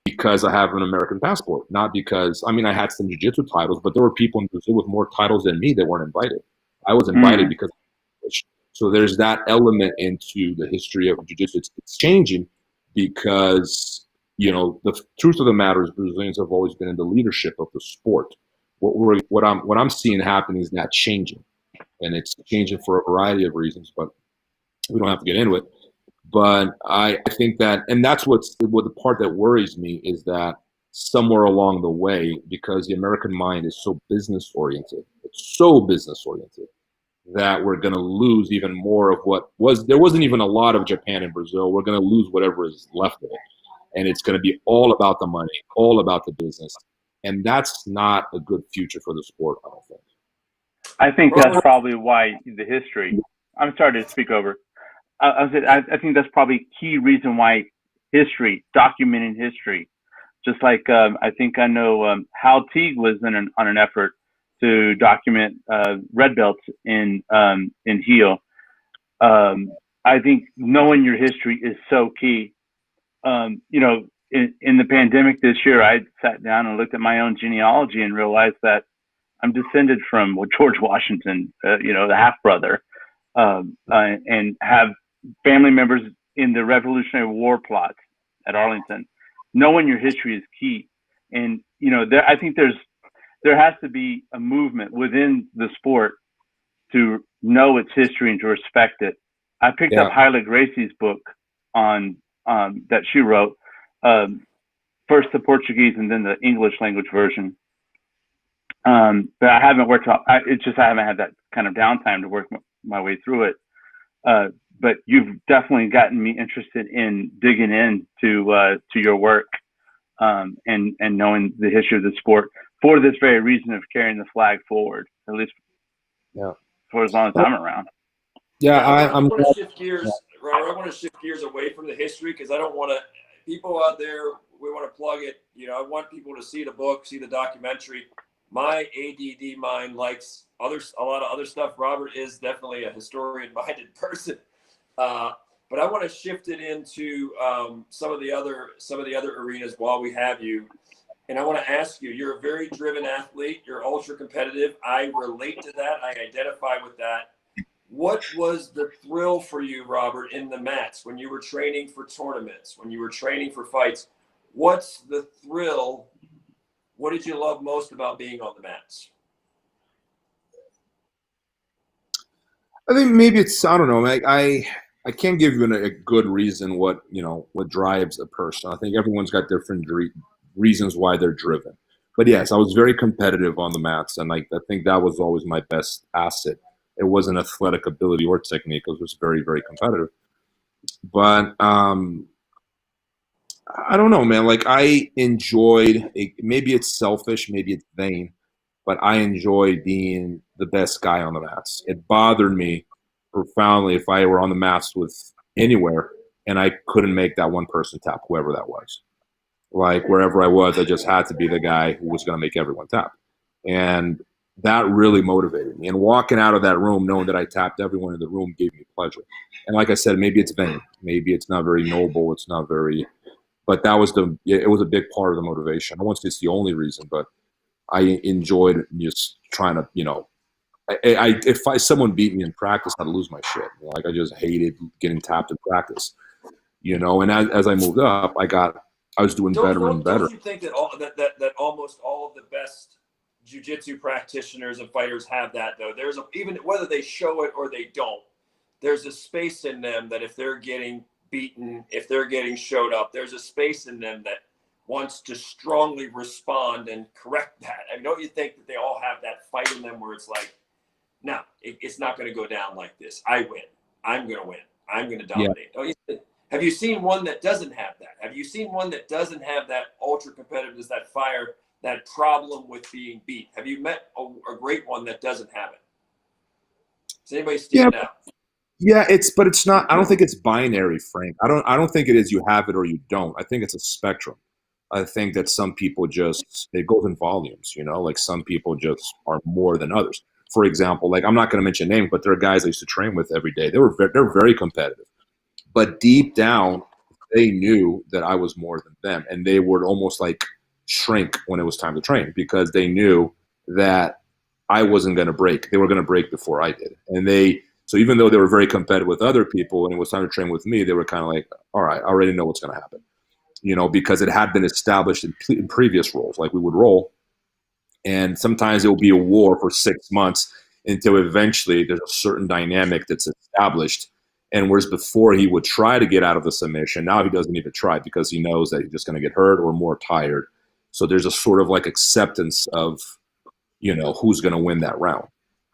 because I have an American passport, not because, I had some jiu-jitsu titles, but there were people in Brazil with more titles than me that weren't invited. I was invited because of English. So there's that element into the history of jiu-jitsu. It's changing because, the truth of the matter is Brazilians have always been in the leadership of the sport. What I'm seeing happening is that changing, and it's changing for a variety of reasons, but we don't have to get into it. But I think that, and that's what the part that worries me is that somewhere along the way, because the American mind is so business oriented, that we're going to lose even more of what was. There wasn't even a lot of Japan and Brazil. We're going to lose whatever is left of it. And it's going to be all about the money, all about the business. And that's not a good future for the sport, I don't think. I think that's probably why the history, I'm sorry to speak over. I think that's probably a key reason why history, documenting history, just like I think I know Hal Teague was on an effort to document red belts in heel. I think knowing your history is so key. In the pandemic this year, I sat down and looked at my own genealogy and realized that I'm descended from George Washington, the half brother, and have family members in the Revolutionary War plots at Arlington. Knowing your history is key, and I think there has to be a movement within the sport to know its history and to respect it. I picked up Hyla Gracie's book on that she wrote, first the Portuguese and then the English language version. But I haven't I haven't had that kind of downtime to work my way through it. But you've definitely gotten me interested in digging into to your work and knowing the history of the sport for this very reason of carrying the flag forward, at least for as long as I'm around. I want to shift gears, Robert. I want to shift gears away from the history because I don't want to. People out there, we want to plug it. I want people to see the book, see the documentary. My ADD mind likes a lot of other stuff. Robert is definitely a historian-minded person, but I want to shift it into some of the other arenas while we have you. And I want to ask you: you're a very driven athlete. You're ultra competitive. I relate to that. I identify with that. What was the thrill for you, Robert, in the mats when you were training for tournaments, when you were training for fights? What's the thrill? What did you love most about being on the mats? I think maybe it's, I don't know. I can't give you a good reason what drives a person. I think everyone's got different reasons why they're driven. But yes, I was very competitive on the mats, and I think that was always my best asset. It wasn't athletic ability or technique. It was very, very competitive. But I don't know, man. I enjoyed maybe it's selfish, maybe it's vain, but I enjoy being the best guy on the mats. It bothered me profoundly if I were on the mats with anywhere and I couldn't make that one person tap, whoever that was. Wherever I was, I just had to be the guy who was going to make everyone tap. And that really motivated me. And walking out of that room knowing that I tapped everyone in the room gave me pleasure. And like I said, maybe it's vain. Maybe it's not very noble. It's not very But that was it was a big part of the motivation. I won't say it's the only reason, but I enjoyed just trying to, if someone beat me in practice, I'd lose my shit. Like I just hated getting tapped in practice, and as I moved up, I was doing better and better. Don't you think that almost all of the best jiu-jitsu practitioners and fighters have that, though? Even whether they show it or they don't, there's a space in them that if they're getting beaten, if they're getting showed up, there's a space in them that wants to strongly respond and correct that. I mean, don't you think that they all have that fight in them where it's like, no, it's not going to go down like this. I win. I'm going to win. I'm going to dominate. Yeah. Have you seen one that doesn't have that? Have you seen one that doesn't have that ultra competitiveness, that fire, that problem with being beat? Have you met a great one that doesn't have it? Does anybody stand out? Yeah, but it's not. I don't think it's binary, Frank. I don't think it is you have it or you don't. I think it's a spectrum. I think that some people it goes in volumes. Like some people just are more than others. For example, like I'm not going to mention names, but there are guys I used to train with every day. They're very competitive, but deep down they knew that I was more than them, and they would almost like shrink when it was time to train because they knew that I wasn't going to break. They were going to break before I did, and so even though they were very competitive with other people, when it was time to train with me, they were kind of like, all right, I already know what's going to happen, because it had been established in previous roles. Like we would roll, and sometimes it will be a war for 6 months until eventually there's a certain dynamic that's established. And whereas before he would try to get out of the submission, now he doesn't even try because he knows that he's just going to get hurt or more tired. So there's a sort of like acceptance of, who's going to win that round.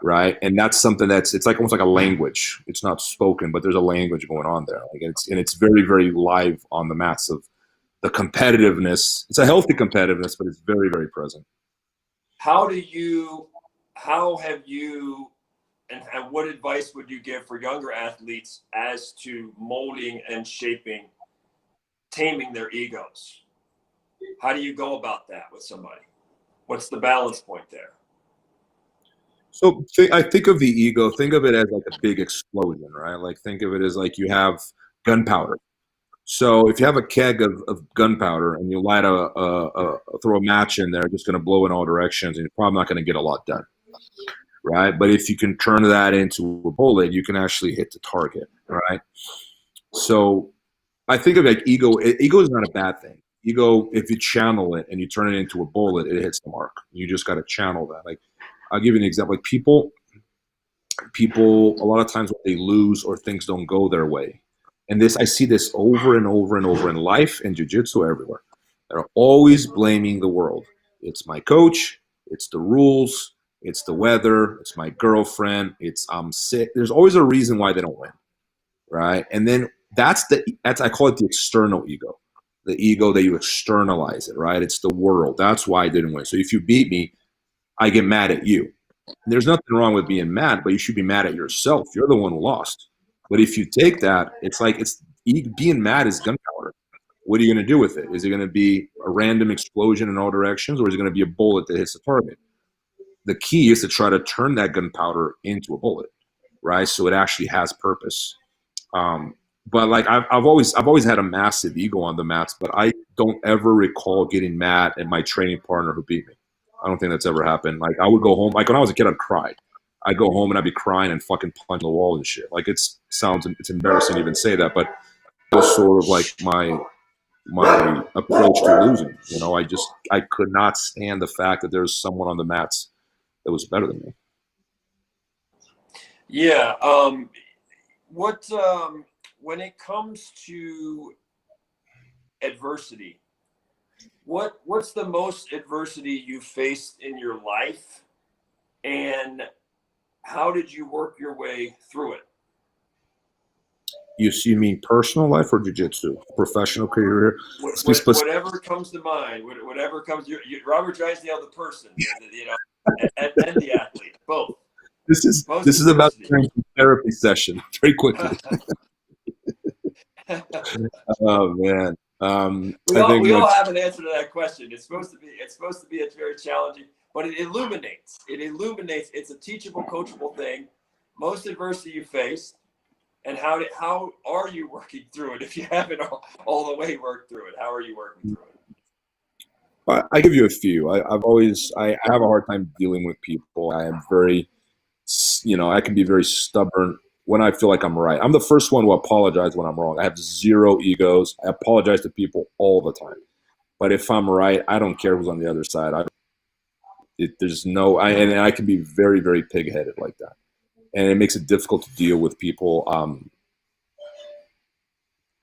Right. And that's something it's like almost like a language. It's not spoken, but there's a language going on there. Like it's very, very live on the mats of the competitiveness. It's a healthy competitiveness, but it's very, very present. How have you, and what advice would you give for younger athletes as to molding and shaping, taming their egos? How do you go about that with somebody? What's the balance point there? So I think of the ego, think of it as like a big explosion, right? Like think of it as like you have gunpowder. So if you have a keg of gunpowder and you light throw a match in there, it's just going to blow in all directions and you're probably not going to get a lot done, right? But if you can turn that into a bullet, you can actually hit the target, right? So I think of like ego. Ego is not a bad thing. Ego, if you channel it and you turn it into a bullet, it hits the mark. You just got to channel that. Like I'll give you an example. Like people, a lot of times when they lose or things don't go their way, and I see this over and over and over in life and jiu-jitsu everywhere. They're always blaming the world. It's my coach. It's the rules. It's the weather. It's my girlfriend. I'm sick. There's always a reason why they don't win, right? And then that's I call it the external ego, the ego that you externalize it, right? It's the world. That's why I didn't win. So if you beat me, I get mad at you. And there's nothing wrong with being mad, but you should be mad at yourself. You're the one who lost. But if you take that, it's like being mad is gunpowder. What are you going to do with it? Is it going to be a random explosion in all directions, or is it going to be a bullet that hits the target? The key is to try to turn that gunpowder into a bullet, right? So it actually has purpose. But like I've always had a massive ego on the mats, but I don't ever recall getting mad at my training partner who beat me. I don't think that's ever happened. Like I would go home, like when I was a kid, I'd cry. I'd go home and I'd be crying and fucking punching the wall and shit. Like it's embarrassing to even say that, but it was sort of like my approach to losing. I could not stand the fact that there's someone on the mats that was better than me. Yeah. When it comes to adversity, what's the most adversity you faced in your life, and how did you work your way through it? You mean personal life or jiu-jitsu, professional career? Whatever comes to mind, whatever comes. Robert Drysdale, the person, and the athlete, both. This is about a therapy session. Very quickly. Oh man. We all have an answer to that question. It's supposed to be a very challenging, but it illuminates. It's a teachable, coachable thing. Most adversity you face, And how are you working through it if you haven't all the way worked through it? How are you working through it? I give you a few. I have a hard time dealing with people. I am very, I can be very stubborn when I feel like I'm right. I'm the first one to apologize when I'm wrong. I have zero egos. I apologize to people all the time. But if I'm right, I don't care who's on the other side. And I can be very, very pig-headed like that. And it makes it difficult to deal with people.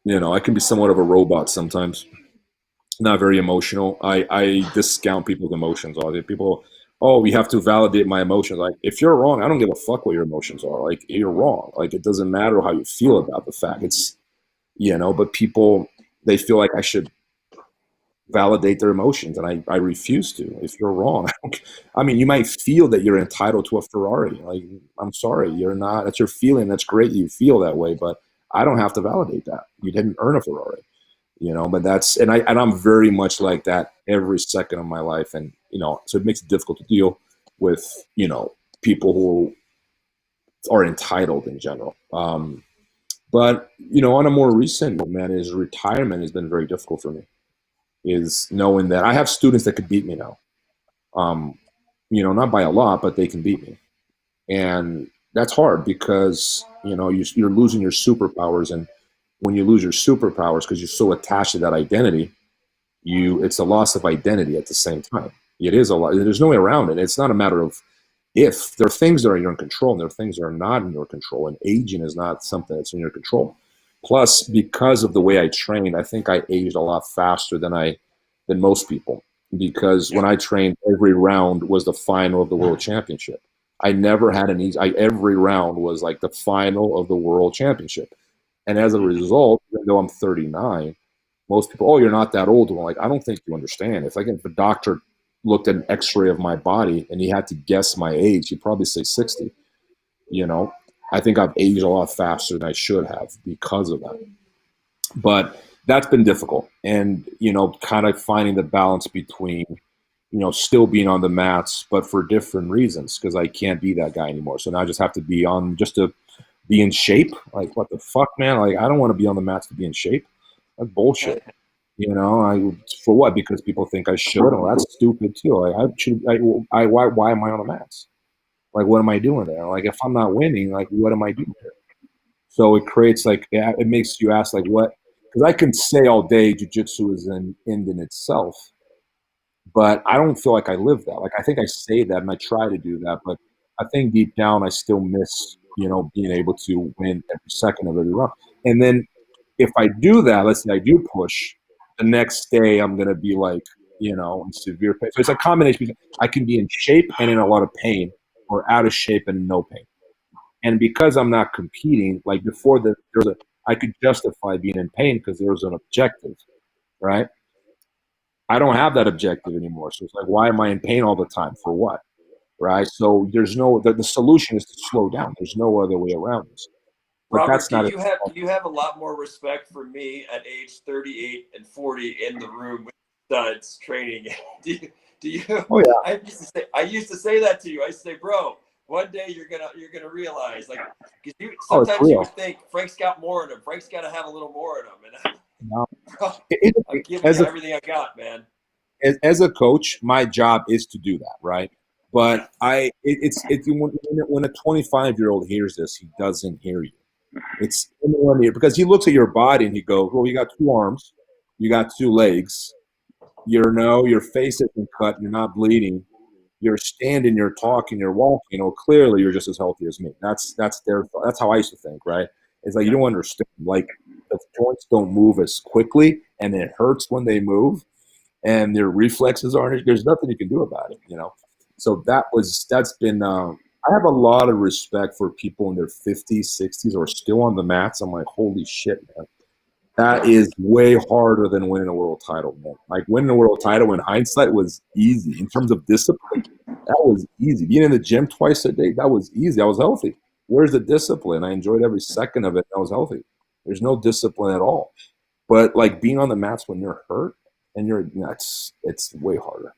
I can be somewhat of a robot sometimes. Not very emotional. I discount people's emotions. All the people, oh, we have to validate my emotions. Like, if you're wrong, I don't give a fuck what your emotions are. Like, you're wrong. Like, it doesn't matter how you feel about the fact. It's, but people, they feel like I should validate their emotions, and I refuse to. If you're wrong, I mean, you might feel that you're entitled to a Ferrari. Like, I'm sorry, you're not. That's your feeling. That's great. You feel that way, but I don't have to validate that. You didn't earn a Ferrari. But I'm very much like that every second of my life. And, so it makes it difficult to deal with, people who are entitled in general. But, on a more recent note, man, is retirement has been very difficult for me, is knowing that I have students that could beat me now. Not by a lot, but they can beat me. And that's hard because, you're losing your superpowers. And when you lose your superpowers because you're so attached to that identity, it's a loss of identity at the same time. It is a lot. There's no way around it. It's not a matter of if. There are things that are in your control and there are things that are not in your control. And aging is not something that's in your control. Plus, because of the way I trained, I think I aged a lot faster than most people. Because when I trained, every round was the final of the World Championship. I never had every round was like the final of the World Championship. And as a result, even though I'm 39, most people, oh, you're not that old. I'm like, I don't think you understand. If a doctor looked at an x-ray of my body and he had to guess my age, he'd probably say 60. I think I've aged a lot faster than I should have because of that. But that's been difficult. And, kind of finding the balance between, still being on the mats, but for different reasons, because I can't be that guy anymore. So now I just have to be on just to be in shape. Like, what the fuck, man? Like, I don't want to be on the mats to be in shape. That's bullshit. For what? Because people think I should. Well, that's stupid too. Why am I on the mats? Like, what am I doing there? Like, if I'm not winning, like, what am I doing there? So it creates it makes you ask what, because I can say all day jiu-jitsu is an end in itself, but I don't feel like I live that. Like, I think I say that and I try to do that, but I think deep down I still miss, being able to win every second of every round. And then if I do that, let's say I do push, the next day I'm going to be in severe pain. So it's a combination because I can be in shape and in a lot of pain, or out of shape and in no pain. And because I'm not competing, like before I could justify being in pain because there was an objective, right? I don't have that objective anymore. So it's like, why am I in pain all the time? For what? Right? So there's the solution is to slow down. There's no other way around this. But Robert, that's not do you have a lot more respect for me at age 38 and 40 in the room with studs training? do you? Oh yeah. I used to say that to you. I used to say, bro, one day you're gonna realize, because sometimes you would think Frank's got more in him. Frank's got to have a little more in him, and I'm giving you everything I got, man. As a coach, my job is to do that, right? But when a 25-year-old hears this, he doesn't hear you. It's because he looks at your body and he goes, well, you got 2 arms, you got 2 legs, your face isn't cut, you're not bleeding, you're standing, you're talking, you're walking, clearly you're just as healthy as me. That's their thought. That's how I used to think, right? It's like, you don't understand, like, the joints don't move as quickly and it hurts when they move and their reflexes aren't, there's nothing you can do about it, So that's been I have a lot of respect for people in their 50s, 60s who are still on the mats. I'm like, holy shit, man. That is way harder than winning a world title, man. Like, winning a world title in hindsight was easy. In terms of discipline, that was easy. Being in the gym twice a day, that was easy. I was healthy. Where's the discipline? I enjoyed every second of it. I was healthy. There's no discipline at all. But, like, being on the mats when you're hurt and it's way harder.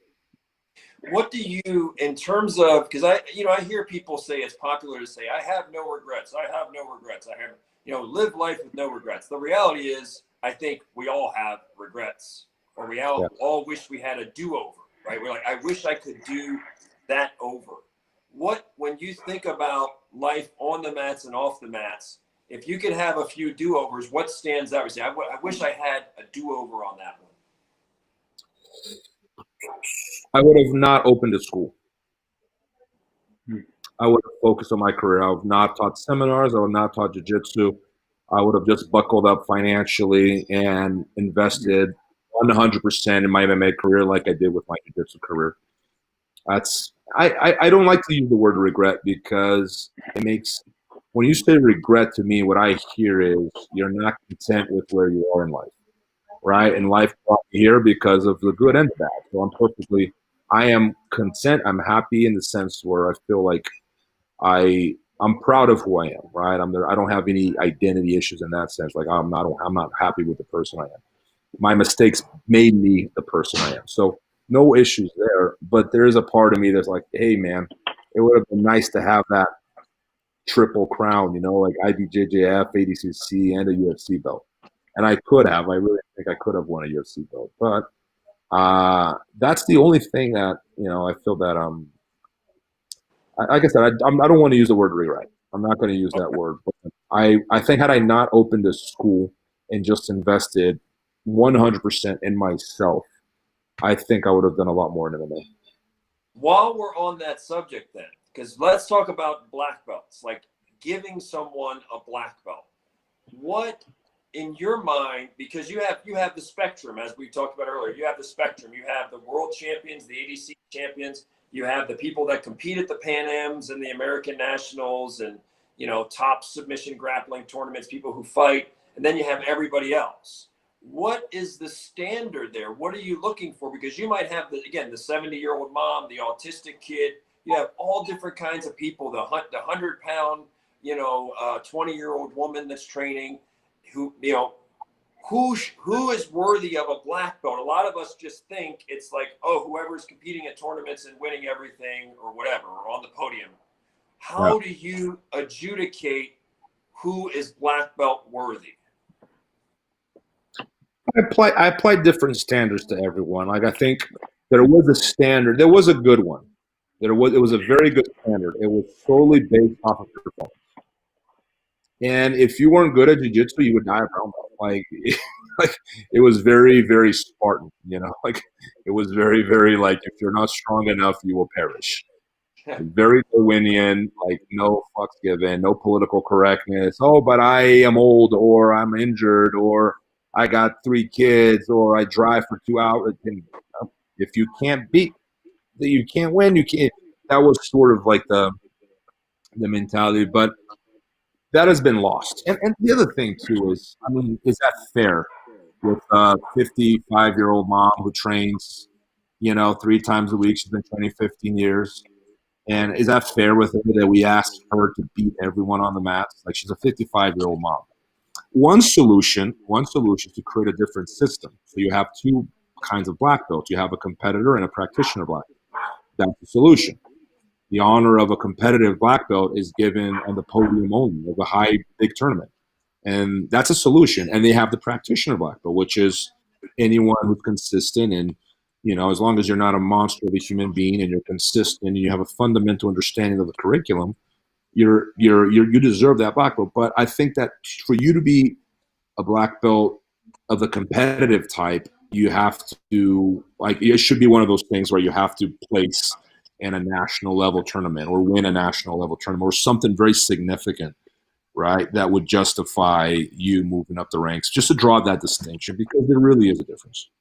what do you, in terms of, because I hear people say, it's popular to say, I have no regrets. I have no regrets. I have, live life with no regrets. The reality is, I think we all have regrets, or we all wish we had a do-over, right? We're like, I wish I could do that over. When you think about life on the mats and off the mats, if you could have a few do-overs, what stands out? You say, I wish I had a do-over on that one. I would have not opened a school. I would have focused on my career. I would have not taught seminars. I would have not taught jiu-jitsu. I would have just buckled up financially and invested 100% in my MMA career like I did with my jiu-jitsu career. I don't like to use the word regret because it makes, when you say regret, to me, what I hear is you're not content with where you are in life, right? And life brought me here because of the good and the bad. So I am content. I'm happy in the sense where I feel like I'm proud of who I am, right? I don't have any identity issues in that sense. Like I'm not happy with the person I am. My mistakes made me the person I am. So no issues there. But there is a part of me that's like, hey man, it would have been nice to have that triple crown, like IBJJF, ADCC, and a UFC belt. And I could have. I really think I could have won a UFC belt. But that's the only thing that, I feel that like I said, I don't want to use the word regret. I'm not going to use that word. But I think had I not opened a school and just invested 100% in myself, I think I would have done a lot more in MMA. While we're on that subject then, because let's talk about black belts, like giving someone a black belt. What, in your mind, because you have the spectrum, as we talked about earlier, you have the spectrum. You have the world champions, the ADCC champions. You have the people that compete at the Pan Ams and the American Nationals and, top submission grappling tournaments, people who fight. And then you have everybody else. What is the standard there? What are you looking for? Because you might have, the 70-year-old mom, the autistic kid. You have all different kinds of people, the 100-pound, 20-year-old woman that's training who is worthy of a black belt. A lot of us just think it's like, oh, whoever's competing at tournaments and winning everything or whatever, or on the podium. How do you adjudicate who is black belt worthy? I apply different standards to everyone. Like I think there was a standard. There was a good one. It was a very good standard. It was solely based off of performance. And if you weren't good at jiu-jitsu, you would die brown belt. Like it was very, very Spartan, like it was very, very like, if you're not strong enough, you will perish. Very Darwinian, like no fucks given, no political correctness. Oh, but I am old, or I'm injured, or I got 3 kids, or I drive for 2 hours. And if you can't beat, you can't win. You can't. That was sort of like the mentality, but that has been lost. And the other thing too is, is that fair with a 55-year-old mom who trains, 3 times a week? She's been training 15 years. And is that fair with her that we ask her to beat everyone on the mats? Like, she's a 55-year-old mom. One solution is to create a different system. So you have 2 kinds of black belts. You have a competitor and a practitioner black belt. That's the solution. The honor of a competitive black belt is given on the podium only of a big tournament. And that's a solution. And they have the practitioner black belt, which is anyone who's consistent. And, as long as you're not a monster of a human being and you're consistent and you have a fundamental understanding of the curriculum, you deserve that black belt. But I think that for you to be a black belt of the competitive type, you have to, it should be one of those things where you have to place in a national level tournament or win a national level tournament or something very significant, right, that would justify you moving up the ranks, just to draw that distinction, because there really is a difference.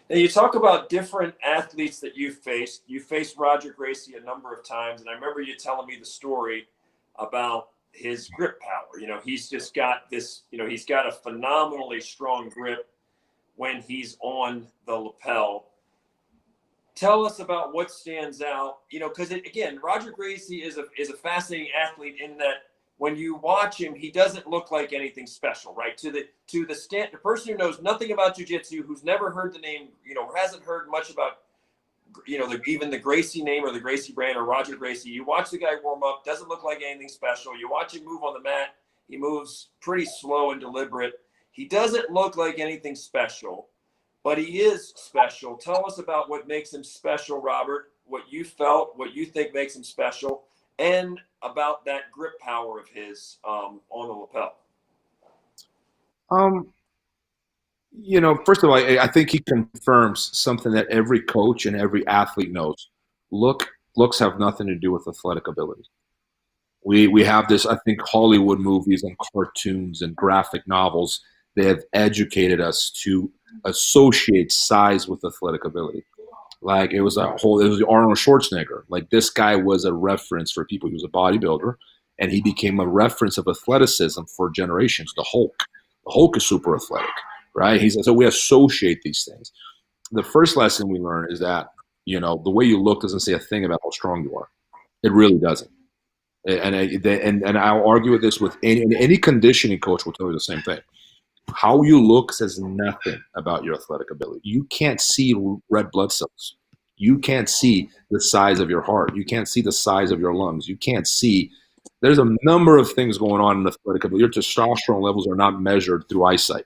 Now, you talk about different athletes that you've faced. You faced Roger Gracie a number of times, and I remember you telling me the story about his grip power. He's just got this, he's got a phenomenally strong grip when he's on the lapel. Tell us about what stands out, because again, Roger Gracie is a fascinating athlete in that when you watch him, he doesn't look like anything special, right? To the person who knows nothing about jiu-jitsu, who's never heard the name, hasn't heard much about even the Gracie name or the Gracie brand or Roger Gracie, you watch the guy warm up, doesn't look like anything special. You watch him move on the mat, he moves pretty slow and deliberate. He doesn't look like anything special, but he is special. Tell us about what makes him special, Robert, what you felt, what you think makes him special, and about that grip power of his on the lapel. First of all, I think he confirms something that every coach and every athlete knows. Looks have nothing to do with athletic ability. We have this, I think, Hollywood movies and cartoons and graphic novels, they have educated us to associate size with athletic ability. Like it was Arnold Schwarzenegger. Like this guy was a reference for people. He was a bodybuilder, and he became a reference of athleticism for generations. The Hulk is super athletic, right? So we associate these things. The first lesson we learn is that, the way you look doesn't say a thing about how strong you are. It really doesn't. And I'll argue with this with any conditioning coach will tell you the same thing. How you look says nothing about your athletic ability. You can't see red blood cells. You can't see the size of your heart. You can't see the size of your lungs. You can't see. There's a number of things going on in athletic ability. Your testosterone levels are not measured through eyesight.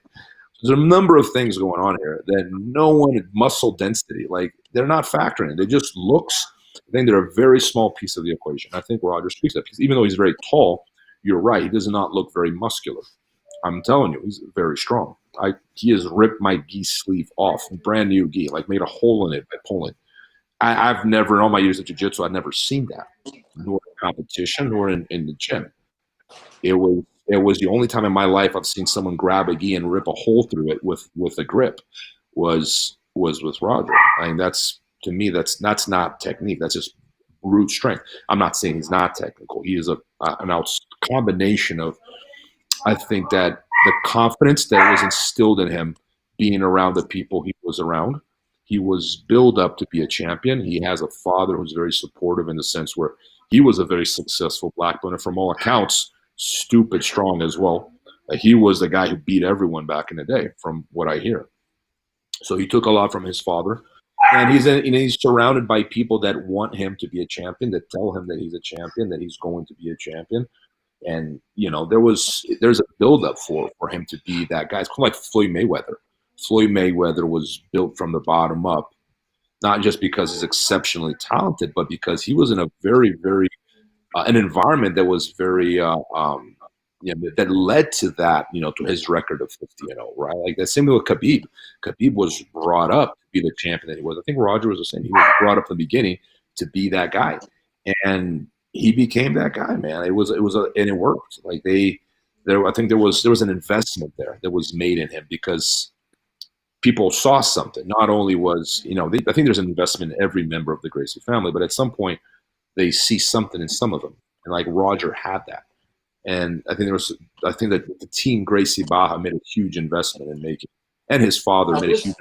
There's a number of things going on here that muscle density, like they're not factoring in. They just looks. I think they're a very small piece of the equation. I think Roger speaks that because even though he's very tall, you're right. He does not look very muscular. I'm telling you, he's very strong. He has ripped my gi sleeve off, brand new gi, like made a hole in it by pulling. I've never, in all my years of jiu-jitsu, I've never seen that, nor in competition, nor in the gym. It was the only time in my life I've seen someone grab a gi and rip a hole through it with a grip was with Roger. I mean, to me, that's not technique. That's just brute strength. I'm not saying he's not technical. He is an combination of, I think, that the confidence that was instilled in him being around the people he was around. He was built up to be a champion. He has a father who's very supportive in the sense where he was a very successful black belt, and from all accounts, stupid strong as well. He was the guy who beat everyone back in the day, from what I hear. So he took a lot from his father. And he's surrounded by people that want him to be a champion, that tell him that he's a champion, that he's going to be a champion. And, there's a buildup for him to be that guy. It's kind of like Floyd Mayweather. Floyd Mayweather was built from the bottom up, not just because he's exceptionally talented, but because he was in a very, very, an environment that was very, that led to that, to his record of 50-0, right? Like that same with Khabib. Khabib was brought up to be the champion that he was. I think Roger was the same. He was brought up in the beginning to be that guy. And he became that guy, man. And it worked. Like I think there was an investment there that was made in him because people saw something. Not only was, I think there's an investment in every member of the Gracie family, but at some point they see something in some of them. And like Roger had that. And I think that the team Gracie Barra made a huge investment in making, and his father made a huge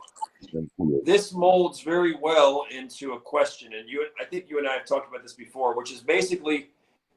investment. This molds very well into a question, and I think you and I have talked about this before, which is basically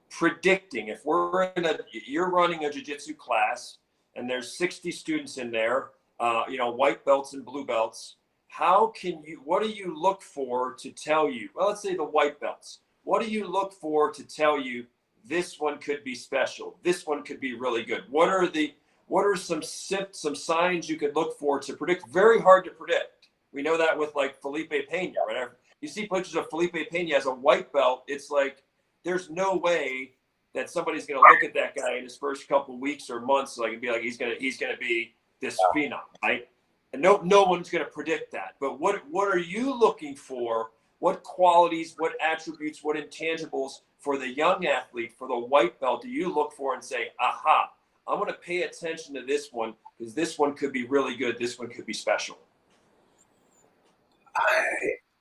predicting. If you're running a jiu-jitsu class and there's 60 students in there, white belts and blue belts, what do you look for to tell you? Well, let's say the white belts. What do you look for to tell you this one could be special? This one could be really good. What are some signs you could look for to predict? Very hard to predict. We know that with like Felipe Pena, right? You see pictures of Felipe Pena as a white belt. It's like there's no way that somebody's going to look at that guy in his first couple weeks or months and be like he's going to be this phenom, right? And no one's going to predict that. But what are you looking for? What qualities, what attributes, what intangibles for the young athlete, for the white belt, do you look for and say, aha, I'm going to pay attention to this one because this one could be really good. This one could be special.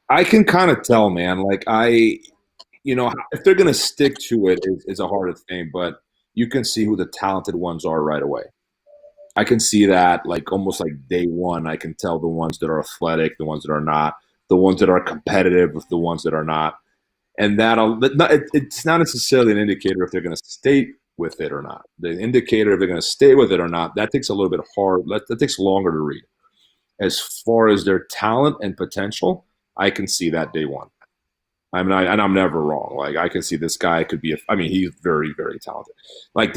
I can kind of tell, man. Like if they're going to stick to it is a harder thing, but you can see who the talented ones are right away. I can see that like almost like day one. I can tell the ones that are athletic, the ones that are not, the ones that are competitive with the ones that are not. And it's not necessarily an indicator if they're going to stay with it or not. The indicator if they're going to stay with it or not, that takes a little bit hard. That takes longer to read. As far as their talent and potential, I can see that day one. I mean, and I'm never wrong. Like, I can see this guy could be I mean, he's very, very talented. Like,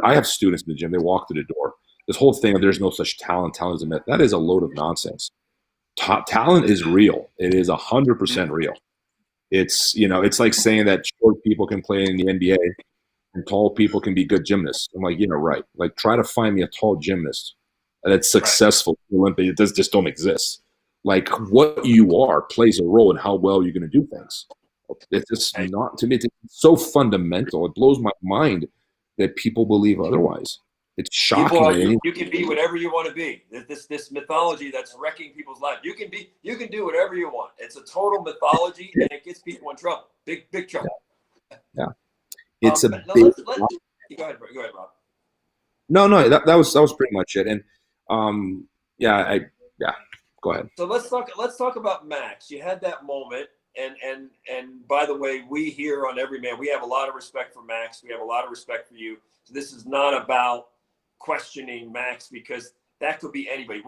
I have students in the gym. They walk through the door. This whole thing of there's no such talent. Talent is a myth. That is a load of nonsense. Talent is real. It is 100% real. It's, you know, it's like saying that short people can play in the NBA and tall people can be good gymnasts. I'm like, yeah, right. Like, try to find me a tall gymnast that's successful in the Olympics. It just don't exist. Like, what you are plays a role in how well you're going to do things. It's just not, to me, it's so fundamental. It blows my mind that people believe otherwise. It's shocking. You can be whatever you want to be. This mythology that's wrecking people's lives. You can do whatever you want. It's a total mythology, and it gets people in trouble. Big trouble. Yeah. It's a big. Go ahead, Rob. No, that was pretty much it. And go ahead. So let's talk about Max. You had that moment, and by the way, we here on Everyman, we have a lot of respect for Max. We have a lot of respect for you. So this is not about questioning Max, because that could be anybody.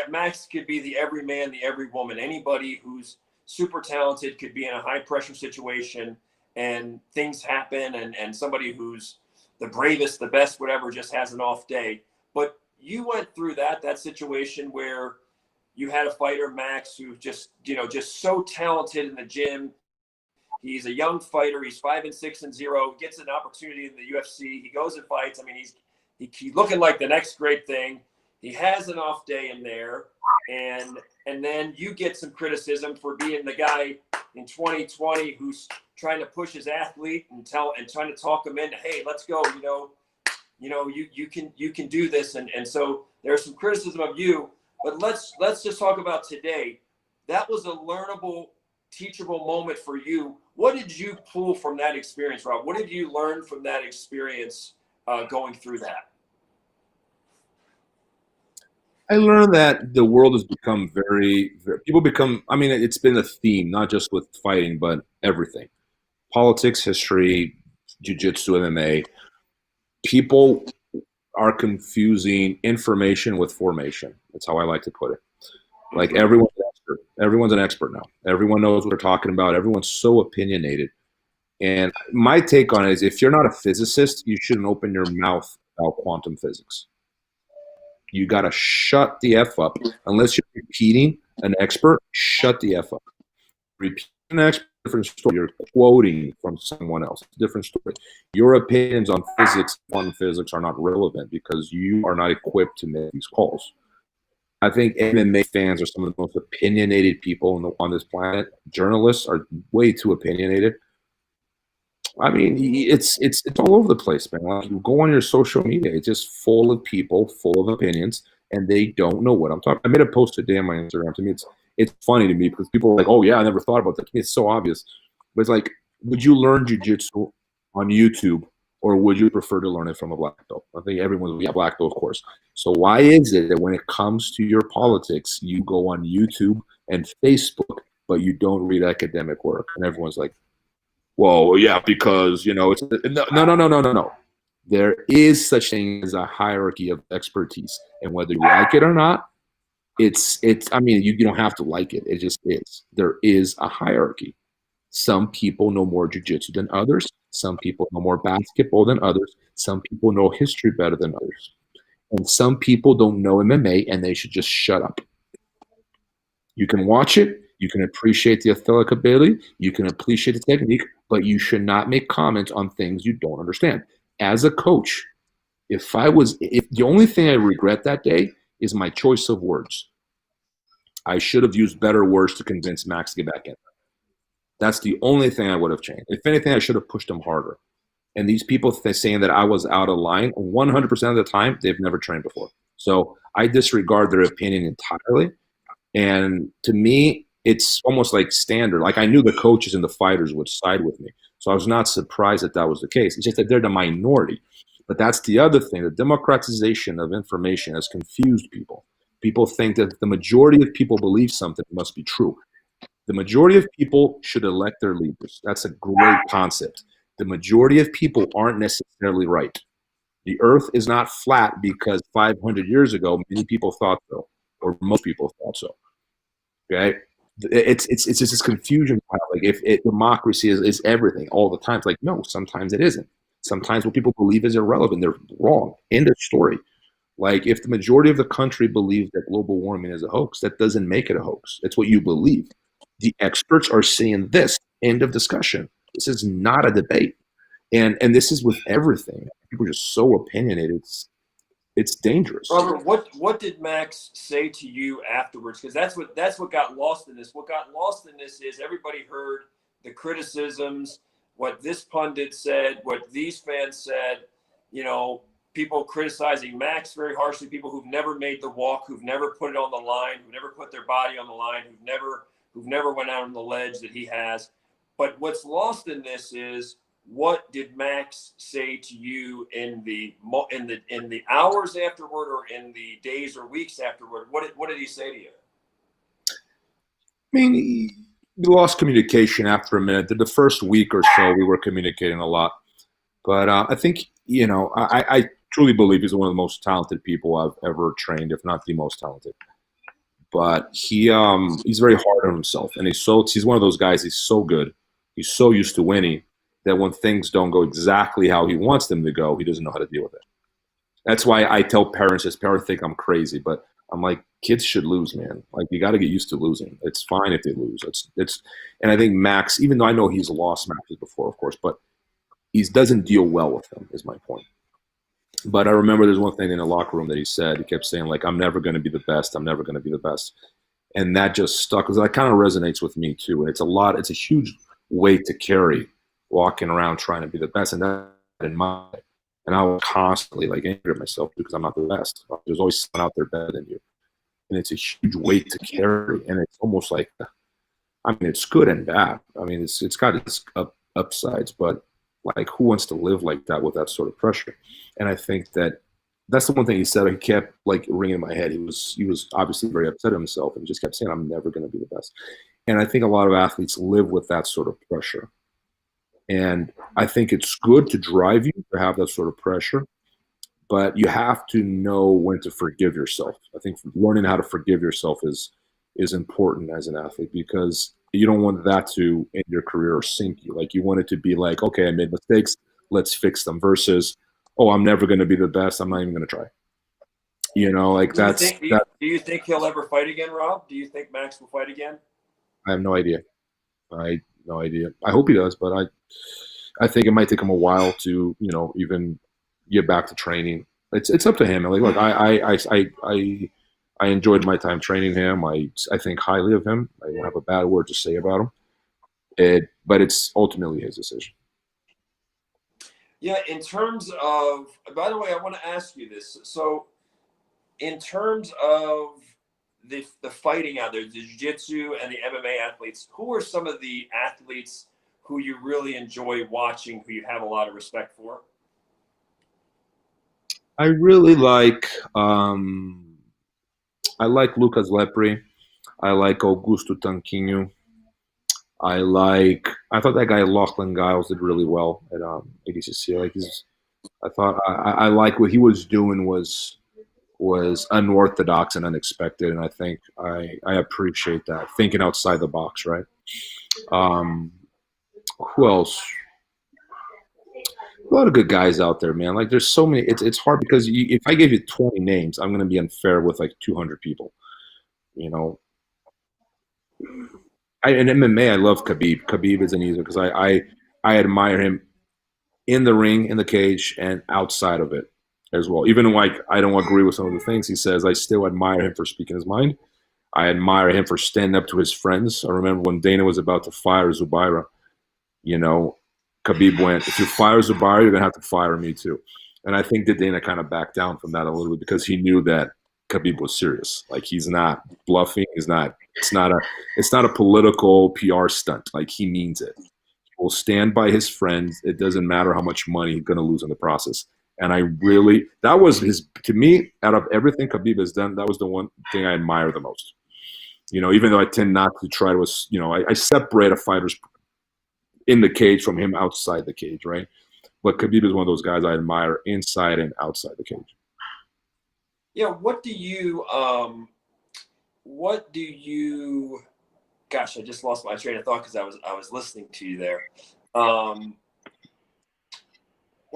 Max could be the everyman, the every woman. Anybody who's super talented could be in a high pressure situation and things happen, and somebody who's the bravest, the best, whatever, just has an off day. But you went through that situation where you had a fighter, Max, who just so talented in the gym. He's a young fighter. He's 5-6-0. Gets an opportunity in the UFC. He goes and fights. I mean, he's looking like the next great thing. He has an off day in there, and then you get some criticism for being the guy in 2020 who's trying to push his athlete and trying to talk him into, hey, let's go. You can do this, and so there's some criticism of you. But let's just talk about today. That was a learnable, teachable moment for you. What did you pull from that experience, Rob? What did you learn from that experience going through that? I learned that the world has become I mean, it's been a theme, not just with fighting, but everything. Politics, history, jiu-jitsu, MMA. People are confusing information with formation. That's how I like to put it. Like, everyone's an expert. Everyone's an expert now. Everyone knows what they're talking about. Everyone's so opinionated. And my take on it is, if you're not a physicist, you shouldn't open your mouth about quantum physics. You got to shut the F up. Unless you're repeating an expert, shut the F up. Repeat an expert, different story. You're quoting from someone else, different story. Your opinions on physics, quantum physics, are not relevant because you are not equipped to make these calls. I think MMA fans are some of the most opinionated people on this planet. Journalists are way too opinionated. I mean, it's all over the place, man. Like, you go on your social media, it's just full of people, full of opinions, and they don't know what I'm talking. I made a post today on my Instagram. To me, it's funny to me because people are like, "Oh yeah, I never thought about that." To me, it's so obvious. But it's like, would you learn jiu-jitsu on YouTube, or would you prefer to learn it from a black belt? I think everyone's black belt, of course. So why is it that when it comes to your politics, you go on YouTube and Facebook, but you don't read academic work? And everyone's like, well, yeah, because, it's no. There is such thing as a hierarchy of expertise, and whether you like it or not, I mean, you don't have to like it. It just is. There is a hierarchy. Some people know more jiu-jitsu than others. Some people know more basketball than others. Some people know history better than others. And some people don't know MMA, and they should just shut up. You can watch it. You can appreciate the athletic ability. You can appreciate the technique, but you should not make comments on things you don't understand. As a coach, if the only thing I regret that day is my choice of words. I should have used better words to convince Max to get back in. That's the only thing I would have changed. If anything, I should have pushed him harder. And these people saying that I was out of line, 100% of the time, they've never trained before. So I disregard their opinion entirely. And to me, it's almost like standard. Like, I knew the coaches and the fighters would side with me. So I was not surprised that was the case. It's just that they're the minority. But that's the other thing. The democratization of information has confused people. People think that the majority of people believe something must be true. The majority of people should elect their leaders. That's a great concept. The majority of people aren't necessarily right. The earth is not flat because 500 years ago, many people thought so, or most people thought so. Okay? it's just this confusion. Like if democracy is everything all the time, it's like, no, sometimes it isn't. Sometimes what people believe is irrelevant. They're wrong. End of story. Like if the majority of the country believes that global warming is a hoax, that doesn't make it a hoax. It's what you believe. The experts are saying this. End of discussion. This is not a debate. And this is with everything. People are just so opinionated. It's dangerous. Robert, what did Max say to you afterwards? Because that's what got lost in this. What got lost in this is everybody heard the criticisms, what this pundit said, what these fans said. You know, people criticizing Max very harshly. People who've never made the walk, who've never put it on the line, who've never put their body on the line, who've never went out on the ledge that he has. But what's lost in this is, what did Max say to you in the hours afterward, or in the days or weeks afterward? What did he say to you? I mean, we lost communication after a minute. The first week or so, we were communicating a lot. But I think, you know, I truly believe he's one of the most talented people I've ever trained, if not the most talented. But he's very hard on himself, and he's one of those guys. He's so good. He's so used to winning that when things don't go exactly how he wants them to go, he doesn't know how to deal with it. That's why I tell parents, as parents think I'm crazy, but I'm like, kids should lose, man. Like, you got to get used to losing. It's fine if they lose. And I think Max, even though I know he's lost matches before, of course, but he doesn't deal well with them, is my point. But I remember there's one thing in the locker room that he said. He kept saying, like, I'm never going to be the best. I'm never going to be the best. And that just stuck, because that kind of resonates with me too. And it's a huge weight to carry, walking around trying to be the best, and that in mind. And I was constantly like angry at myself because I'm not the best. There's always someone out there better than you, and it's a huge weight to carry. And it's almost like, I mean, it's good and bad. I mean, it's got its upsides, but like, who wants to live like that with that sort of pressure? And I think that's the one thing he said. He kept like ringing in my head. He was obviously very upset at himself, and he just kept saying, "I'm never going to be the best." And I think a lot of athletes live with that sort of pressure. And I think it's good to drive you to have that sort of pressure, but you have to know when to forgive yourself. I think learning how to forgive yourself is important as an athlete, because you don't want that to end your career or sink you. Like, you want it to be like, okay, I made mistakes, let's fix them, versus, oh, I'm never going to be the best, I'm not even going to try. You know, like do you think he'll ever fight again, Rob? Do you think Max will fight again? I have no idea. No idea. I hope he does, but I think it might take him a while to, you know, even get back to training. It's up to him. Like, look, I enjoyed my time training him. I think highly of him. I don't have a bad word to say about him. But it's ultimately his decision. Yeah, in terms of, by the way, I want to ask you this. So, in terms of the fighting out there, the jiu-jitsu and the MMA athletes, who are some of the athletes who you really enjoy watching, who you have a lot of respect for? I really like Lucas Lepre. I like Augusto Tanquinho. I thought that guy Lachlan Giles did really well at ADCC. I like what he was doing was unorthodox and unexpected, and I think I appreciate that, thinking outside the box, right? Who else? A lot of good guys out there, man. Like, there's so many. It's hard because if I give you 20 names, I'm going to be unfair with like 200 people. You know, in MMA, I love Khabib. Khabib is an easy, because I admire him in the ring, in the cage, and outside of it as well. Even like I don't agree with some of the things he says, I still admire him for speaking his mind. I admire him for standing up to his friends. I remember when Dana was about to fire Zubaira, you know, Khabib went, if you fire Zubaira, you're going to have to fire me too. And I think that Dana kind of backed down from that a little bit, because he knew that Khabib was serious. Like, he's not bluffing. It's not a political PR stunt. Like, he means it. He will stand by his friends. It doesn't matter how much money he's going to lose in the process. And that was to me, out of everything Khabib has done, that was the one thing I admire the most. You know, even though I tend not to try to, you know, I separate a fighter's in the cage from him outside the cage, right? But Khabib is one of those guys I admire inside and outside the cage. Yeah, what do you gosh, I just lost my train of thought because I was listening to you there. Well,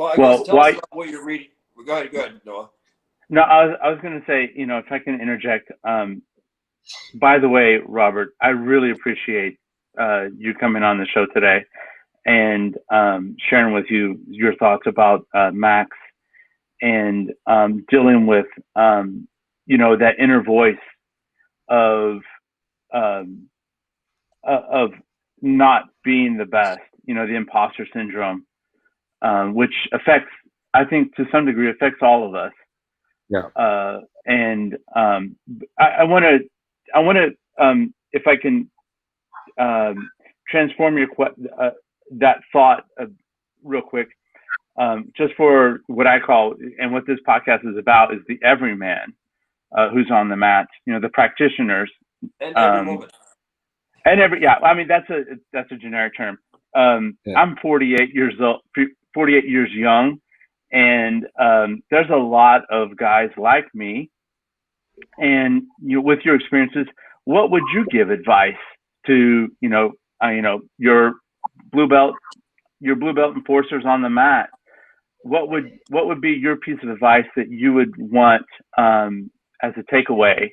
I guess tell us about what you're reading. Go ahead, Noah. No, I was going to say, if I can interject. By the way, Robert, I really appreciate you coming on the show today and sharing with you your thoughts about Max and dealing with that inner voice of not being the best, the imposter syndrome, which affects, I think, to some degree, affects all of us. Yeah. And I want to, if I can transform that thought real quick, just for what I call, and what this podcast is about, is the everyman who's on the mat. The practitioners. And every moment. I mean, that's a generic term. I'm 48 years old, 48 years young, and there's a lot of guys like me. And with your experiences, what would you give advice to your blue belt enforcers on the mat? What would be your piece of advice that you would want as a takeaway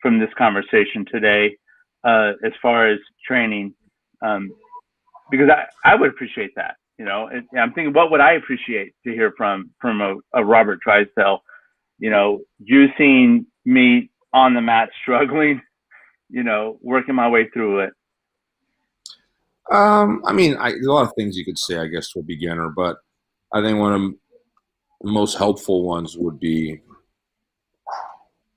from this conversation today, as far as training? Because I would appreciate that. I'm thinking, what would I appreciate to hear from a Robert Drysdale? You seeing me on the mat struggling, working my way through it. I mean, there's a lot of things you could say, I guess, to a beginner, but I think one of the most helpful ones would be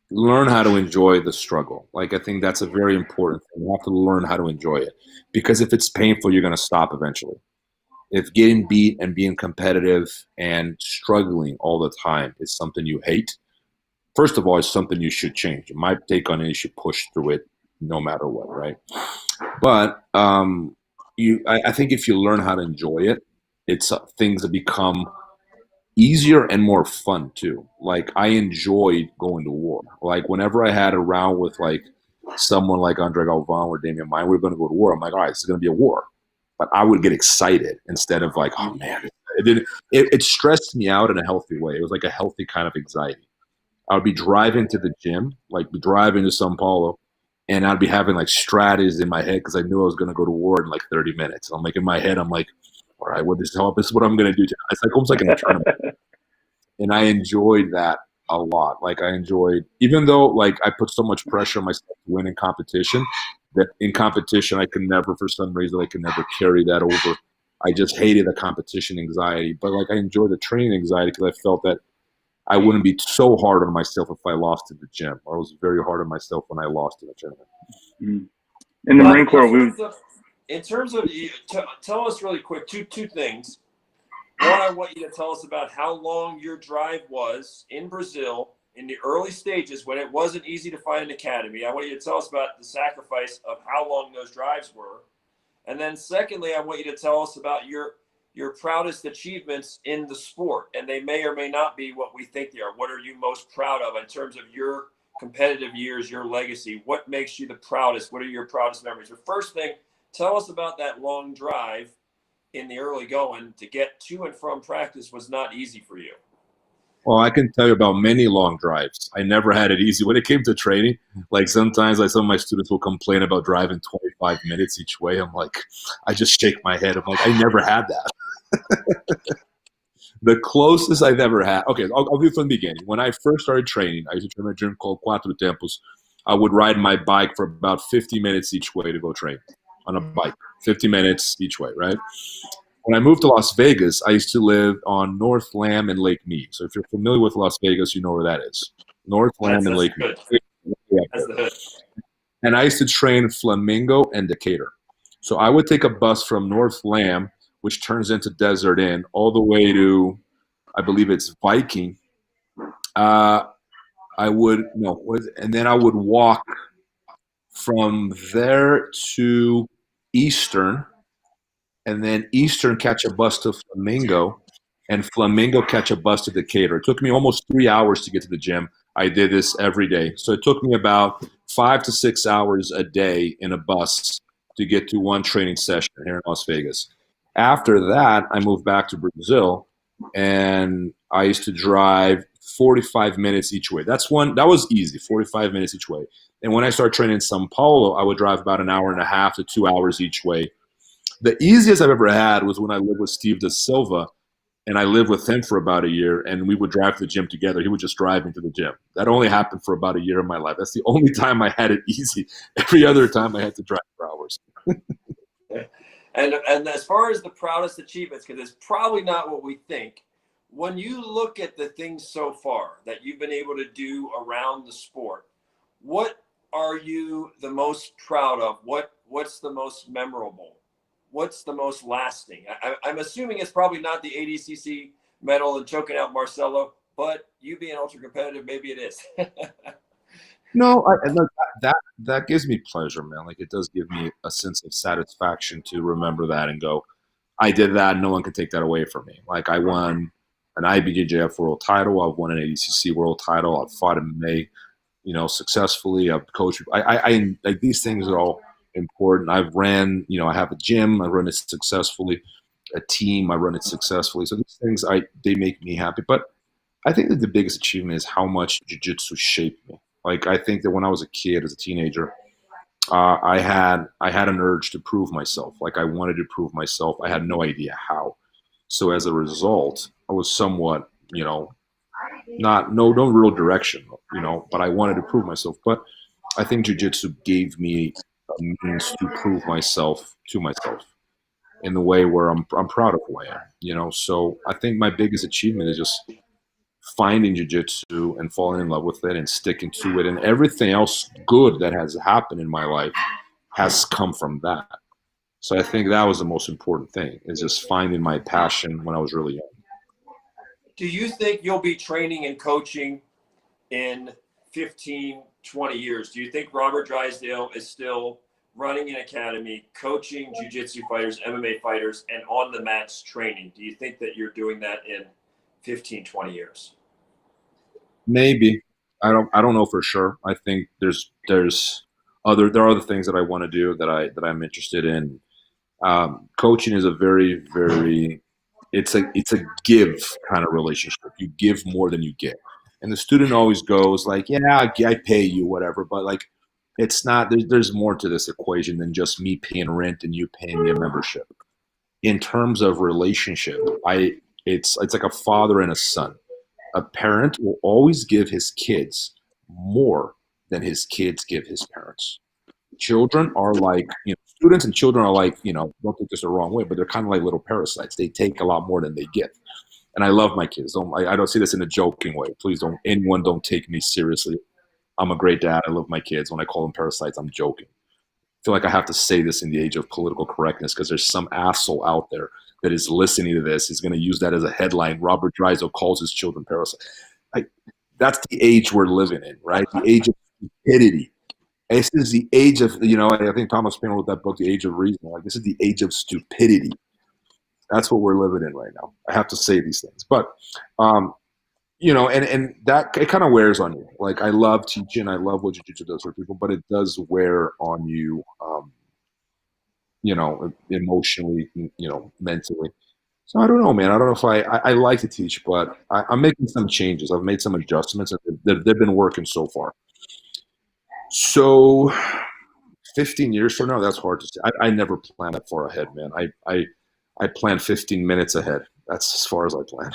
learn how to enjoy the struggle. Like, I think that's a very important thing. You have to learn how to enjoy it, because if it's painful, you're going to stop eventually. If getting beat and being competitive and struggling all the time is something you hate, first of all, it's something you should change. My take on it, you should push through it no matter what, right? But I think if you learn how to enjoy it, it's things that become easier and more fun too. Like, I enjoyed going to war. Like, whenever I had a round with like someone like Andre Galvan or Damian Maia, we're going to go to war. I'm like, all right, this is going to be a war. But I would get excited instead of like, oh man, it stressed me out in a healthy way. It was like a healthy kind of anxiety. I would be driving to the gym, like be driving to Sao Paulo, and I'd be having like strategies in my head because I knew I was going to go to war in like 30 minutes. I'm like, in my head, I'm like, all right, this is what I'm going to do today. It's like almost like in a tournament. And I enjoyed that a lot. Like, I enjoyed, even though like I put so much pressure on myself to win in competition, that in competition I could never, for some reason, I could never carry that over. I just hated the competition anxiety. But like, I enjoyed the training anxiety because I felt that I wouldn't be so hard on myself if I lost in the gym. I was very hard on myself when I lost in the tournament. In the Marine Corps, in terms of, tell us really quick two things. One, I want you to tell us about how long your drive was in Brazil in the early stages when it wasn't easy to find an academy. I want you to tell us about the sacrifice of how long those drives were. And then secondly, I want you to tell us about your proudest achievements in the sport. And they may or may not be what we think they are. What are you most proud of in terms of your competitive years, your legacy? What makes you the proudest? What are your proudest memories? The first thing, tell us about that long drive in the early going to get to and from practice was not easy for you. Well, I can tell you about many long drives. I never had it easy when it came to training. Like, sometimes like some of my students will complain about driving 25 minutes each way. I'm like, I just shake my head. I'm like, I never had that. The closest I've ever had. Okay, I'll do it from the beginning. When I first started training, I used to train at a gym called Quatro Tempos. I would ride my bike for about 50 minutes each way to go train on a bike. 50 minutes each way, right? When I moved to Las Vegas, I used to live on North Lamb and Lake Mead. So if you're familiar with Las Vegas, you know where that is. North Lamb and Lake Mead. That's the hood. And I used to train Flamingo and Decatur. So I would take a bus from North Lamb, which turns into Desert Inn, all the way to, I believe it's Viking. And then I would walk from there to Eastern, and then Eastern catch a bus to Flamingo, and Flamingo catch a bus to Decatur. It took me almost 3 hours to get to the gym. I did this every day. So it took me about 5 to 6 hours a day in a bus to get to one training session here in Las Vegas. After that, I moved back to Brazil, and I used to drive 45 minutes each way. That was easy, 45 minutes each way. And when I started training in Sao Paulo, I would drive about an hour and a half to 2 hours each way. The easiest I've ever had was when I lived with Steve Da Silva, and I lived with him for about a year, and we would drive to the gym together. He would just drive me to the gym. That only happened for about a year of my life. That's the only time I had it easy. Every other time I had to drive for hours. And as far as the proudest achievements, because it's probably not what we think, when you look at the things so far that you've been able to do around the sport, what are you the most proud of? What's the most memorable? What's the most lasting? I'm assuming it's probably not the ADCC medal and choking out Marcelo, but you being ultra competitive, maybe it is. No, look, that gives me pleasure, man. Like, it does give me a sense of satisfaction to remember that and go, I did that. No one can take that away from me. Like, I won an IBJJF world title. I've won an ADCC world title. I've fought in May, successfully. I've coached. I like, these things are all important. I've ran, I have a gym. I run it successfully. A team. I run it successfully. So these things, they make me happy. But I think that the biggest achievement is how much jiu-jitsu shaped me. Like, I think that when I was a kid, as a teenager, I had an urge to prove myself. Like, I wanted to prove myself. I had no idea how. So as a result, I was somewhat, no real direction, but I wanted to prove myself. But I think jiu-jitsu gave me a means to prove myself to myself in the way where I'm proud of who I am, So I think my biggest achievement is just finding jiu-jitsu and falling in love with it and sticking to it, and everything else good that has happened in my life has come from that. So I think that was the most important thing, is just finding my passion when I was really young. Do you think you'll be training and coaching in 15, 20 years? Do you think Robert Drysdale is still running an academy, coaching jiu-jitsu fighters, MMA fighters, and on the mats training? Do you think that you're doing that in 15, 20 years? Maybe. I don't know for sure. I think there are other things that I want to do that I'm interested in. Coaching is a very, very, it's a give kind of relationship. You give more than you get. And the student always goes like, yeah, I pay you, whatever. But like, it's not, there's more to this equation than just me paying rent and you paying me a membership. In terms of relationship, it's like a father and a son. A parent will always give his kids more than his kids give his parents. Children are like, students and children are like, don't take this the wrong way, but they're kind of like little parasites. They take a lot more than they give. And I love my kids. I don't see this in a joking way. Please don't take me seriously. I'm a great dad. I love my kids. When I call them parasites, I'm joking. I feel like I have to say this in the age of political correctness because there's some asshole out there that is listening to this is going to use that as a headline. Robert Drysdale calls his children parasites. That's the age we're living in, right? The age of stupidity. This is the age of, I think Thomas Paine wrote that book, The Age of Reason. Like, this is the age of stupidity. That's what we're living in right now. I have to say these things. But, and that, it kind of wears on you. Like, I love teaching. I love what jiu-jitsu does for people, but it does wear on you, emotionally, mentally. So I don't know, man. I don't know if I like to teach, but I'm making some changes. I've made some adjustments, and they've been working so far. So 15 years from now, that's hard to say. I never plan that far ahead, man. I plan 15 minutes ahead. That's as far as I plan.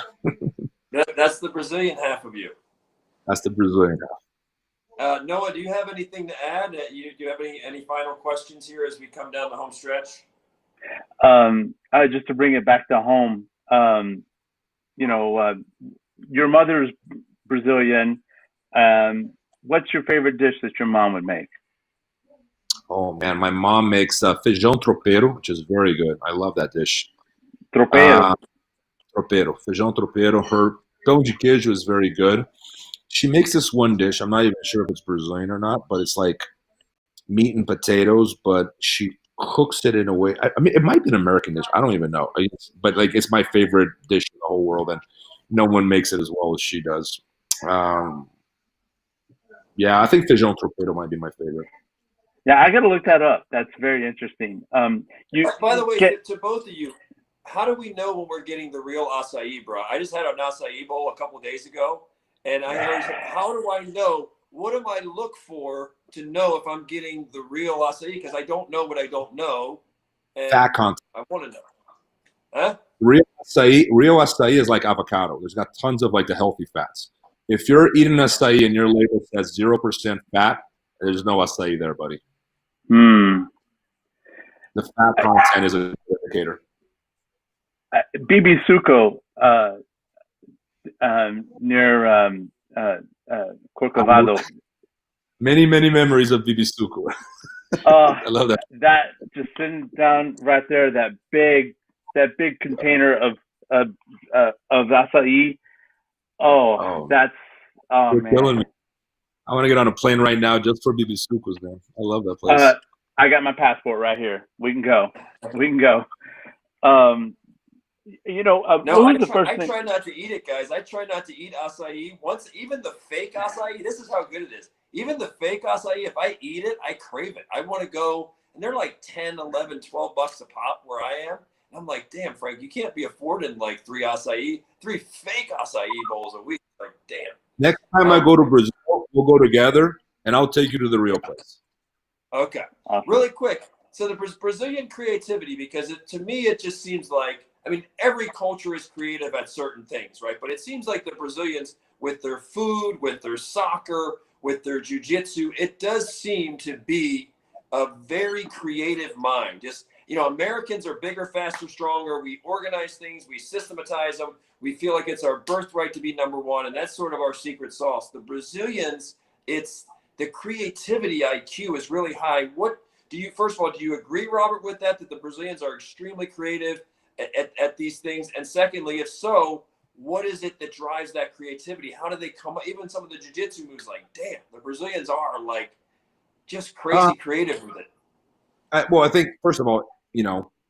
That's the Brazilian half of you. That's the Brazilian half. Noah, do you have anything to add? Do you have any final questions here as we come down the home stretch? Just to bring it back to home, your mother's Brazilian. What's your favorite dish that your mom would make? Oh man, my mom makes feijão tropeiro, which is very good. I love that dish. Tropeiro. Tropeiro, feijão tropeiro. Her pão de queijo is very good. She makes this one dish. I'm not even sure if it's Brazilian or not, but it's like meat and potatoes, but she cooks it in a way. I mean, it might be an American dish. I don't even know. But like, it's my favorite dish in the whole world, and no one makes it as well as she does. Yeah, I think feijão tropeiro might be my favorite. Yeah, I got to look that up. That's very interesting. You By the way, get to both of you, how do we know when we're getting the real acai, bro? I just had an acai bowl a couple of days ago, and I always said, how do I know? What do I look for to know if I'm getting the real acai? Because I don't know what I don't know, and Fat content. I want to know. Huh? Real acai is like avocado. There's got tons of like the healthy fats. If you're eating acai and your label says 0% fat, there's no acai there, buddy. hmm. The fat content is an indicator. BB Suco near Corcovado. Many memories of BB Suco. I love that. That just sitting down right there, that big container of acai. That's You're man. killing me. I want to get on a plane right now just for BB Sucos, man. I love that place. I got my passport right here. We can go. No, what was the first I thing? try not to eat it, guys. I try not to eat acai. Even the fake acai, this is how good it is. Even the fake acai, if I eat it, I crave it. I want to go, and they're like 10, 11, 12 bucks a pop where I am. And I'm like, damn, Frank, you can't be affording like three fake acai bowls a week. Like, damn. Next time I go to Brazil, we'll go together, and I'll take you to the real place. Okay. Awesome. Really quick. So the Brazilian creativity, because to me, it just seems like, I mean, every culture is creative at certain things, right? But it seems like the Brazilians, with their food, with their soccer, with their jiu-jitsu, it does seem to be a very creative mind. Just, Americans are bigger, faster, stronger. We organize things. We systematize them. We feel like it's our birthright to be number one, and that's sort of our secret sauce. The Brazilians, it's the creativity IQ is really high. First of all, do you agree, Robert, with that the Brazilians are extremely creative at these things? And secondly, if so, what is it that drives that creativity? How do they come up? Even some of the jiu-jitsu moves, like, damn, the Brazilians are like just crazy creative with it. I think, first of all,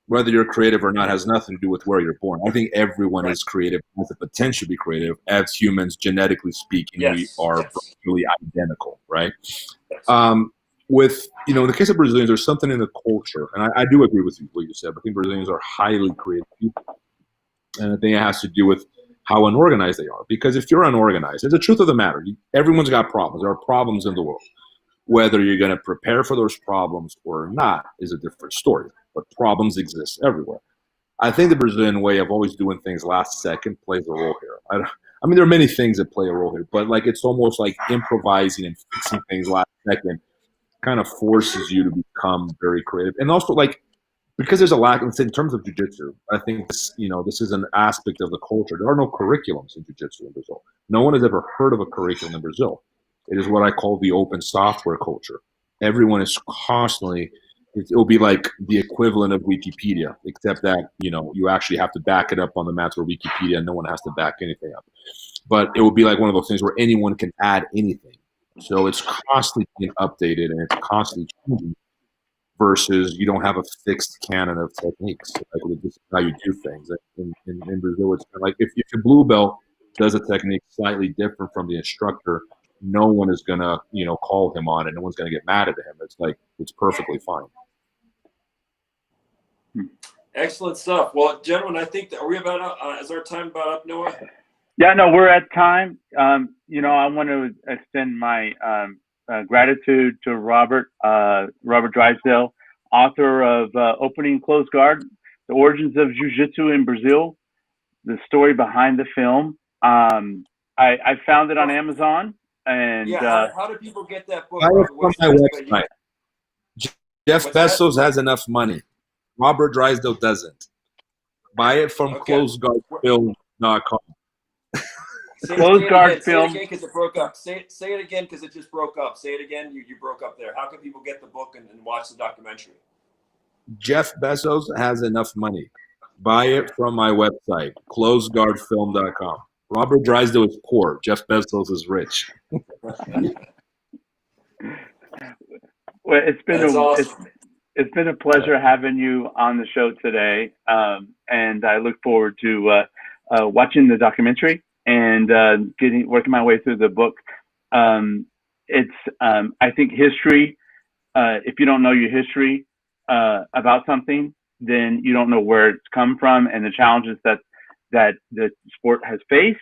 whether you're creative or not has nothing to do with where you're born. I think everyone is creative, has the potential to be creative. As humans, genetically speaking, we are virtually identical, right? With, in the case of Brazilians, there's something in the culture, and I do agree with you, what you said. I think Brazilians are highly creative people. And I think it has to do with how unorganized they are. Because if you're unorganized, it's the truth of the matter. Everyone's got problems. There are problems in the world. Whether you're going to prepare for those problems or not is a different story. But problems exist everywhere. I think the Brazilian way of always doing things last second plays a role here. I mean, there are many things that play a role here, but like it's almost like improvising and fixing things last second kind of forces you to become very creative. And also, like, because there's a lack, in terms of jiu-jitsu, I think this is an aspect of the culture. There are no curriculums in jiu-jitsu in Brazil. No one has ever heard of a curriculum in Brazil. It is what I call the open software culture. Everyone is constantly, it will be like the equivalent of Wikipedia, except that, you actually have to back it up on the mats where Wikipedia, and no one has to back anything up. But it will be like one of those things where anyone can add anything. So it's constantly being updated and it's constantly changing versus you don't have a fixed canon of techniques. Like this is how you do things. In Brazil, it's like if your blue belt does a technique slightly different from the instructor, no one is gonna, call him on it. No one's gonna get mad at him. It's like it's perfectly fine. Excellent stuff. Well, gentlemen, I think are we about is our time about up, Noah? Yeah, no, we're at time. I want to extend my gratitude to Robert Drysdale, author of Opening Close Guard, The Origins of Jiu-Jitsu in Brazil, the story behind the film. I found it on Amazon. And how do people get that book? On my website. Jeff Bezos has enough money. Robert Drysdale doesn't. Buy it from closeguardfilm.com. Close Guard Film. Say it again because it broke up. Say it again because it just broke up. Say it again. You broke up there. How can people get the book and watch the documentary? Jeff Bezos has enough money. Buy it from my website, closeguardfilm.com. Robert Drysdale is poor. Jeff Bezos is rich. Well, it's been a pleasure having you on the show today, and I look forward to watching the documentary and working my way through the book. I think history if you don't know your history about something, then you don't know where it's come from and the challenges that the sport has faced.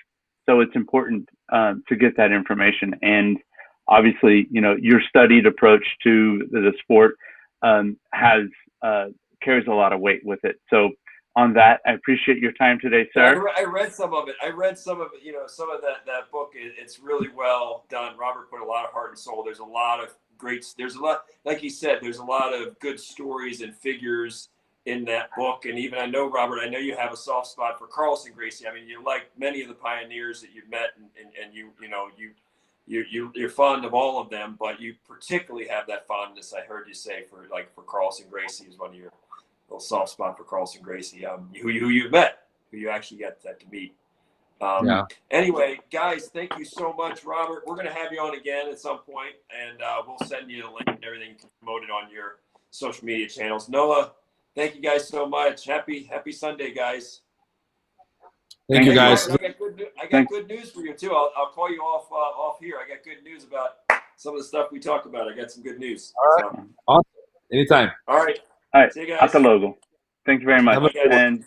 So it's important to get that information. And obviously, you know, your studied approach to the sport has carries a lot of weight with it. So on that, I appreciate your time today, sir. I read some of it. I read some of it. You know, some of that book. It's really well done. Robert put a lot of heart and soul. There's a lot of great. There's a lot, like you said. There's a lot of good stories and figures in that book. And even I know, Robert, I know you have a soft spot for Carlson Gracie. I mean, you're like many of the pioneers that you've met, and you're fond of all of them, but you particularly have that fondness. I heard you say for Carlson Gracie is one of your little soft spot for Carlson Gracie, who you've met, who you actually get to meet. Yeah. Anyway, guys, thank you so much, Robert. We're going to have you on again at some point, and we'll send you the link and everything to promote it on your social media channels. Noah, thank you guys so much. Happy Sunday, guys. Thank you, guys. Robert, I got good news for you too. I'll call you off here. I got good news about some of the stuff we talked about. I got some good news. All right. So. Awesome. Anytime. All right. All right. See you guys. Hasta luego. Thank you very much. Have a good one. And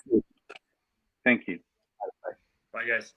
thank you. Bye, guys.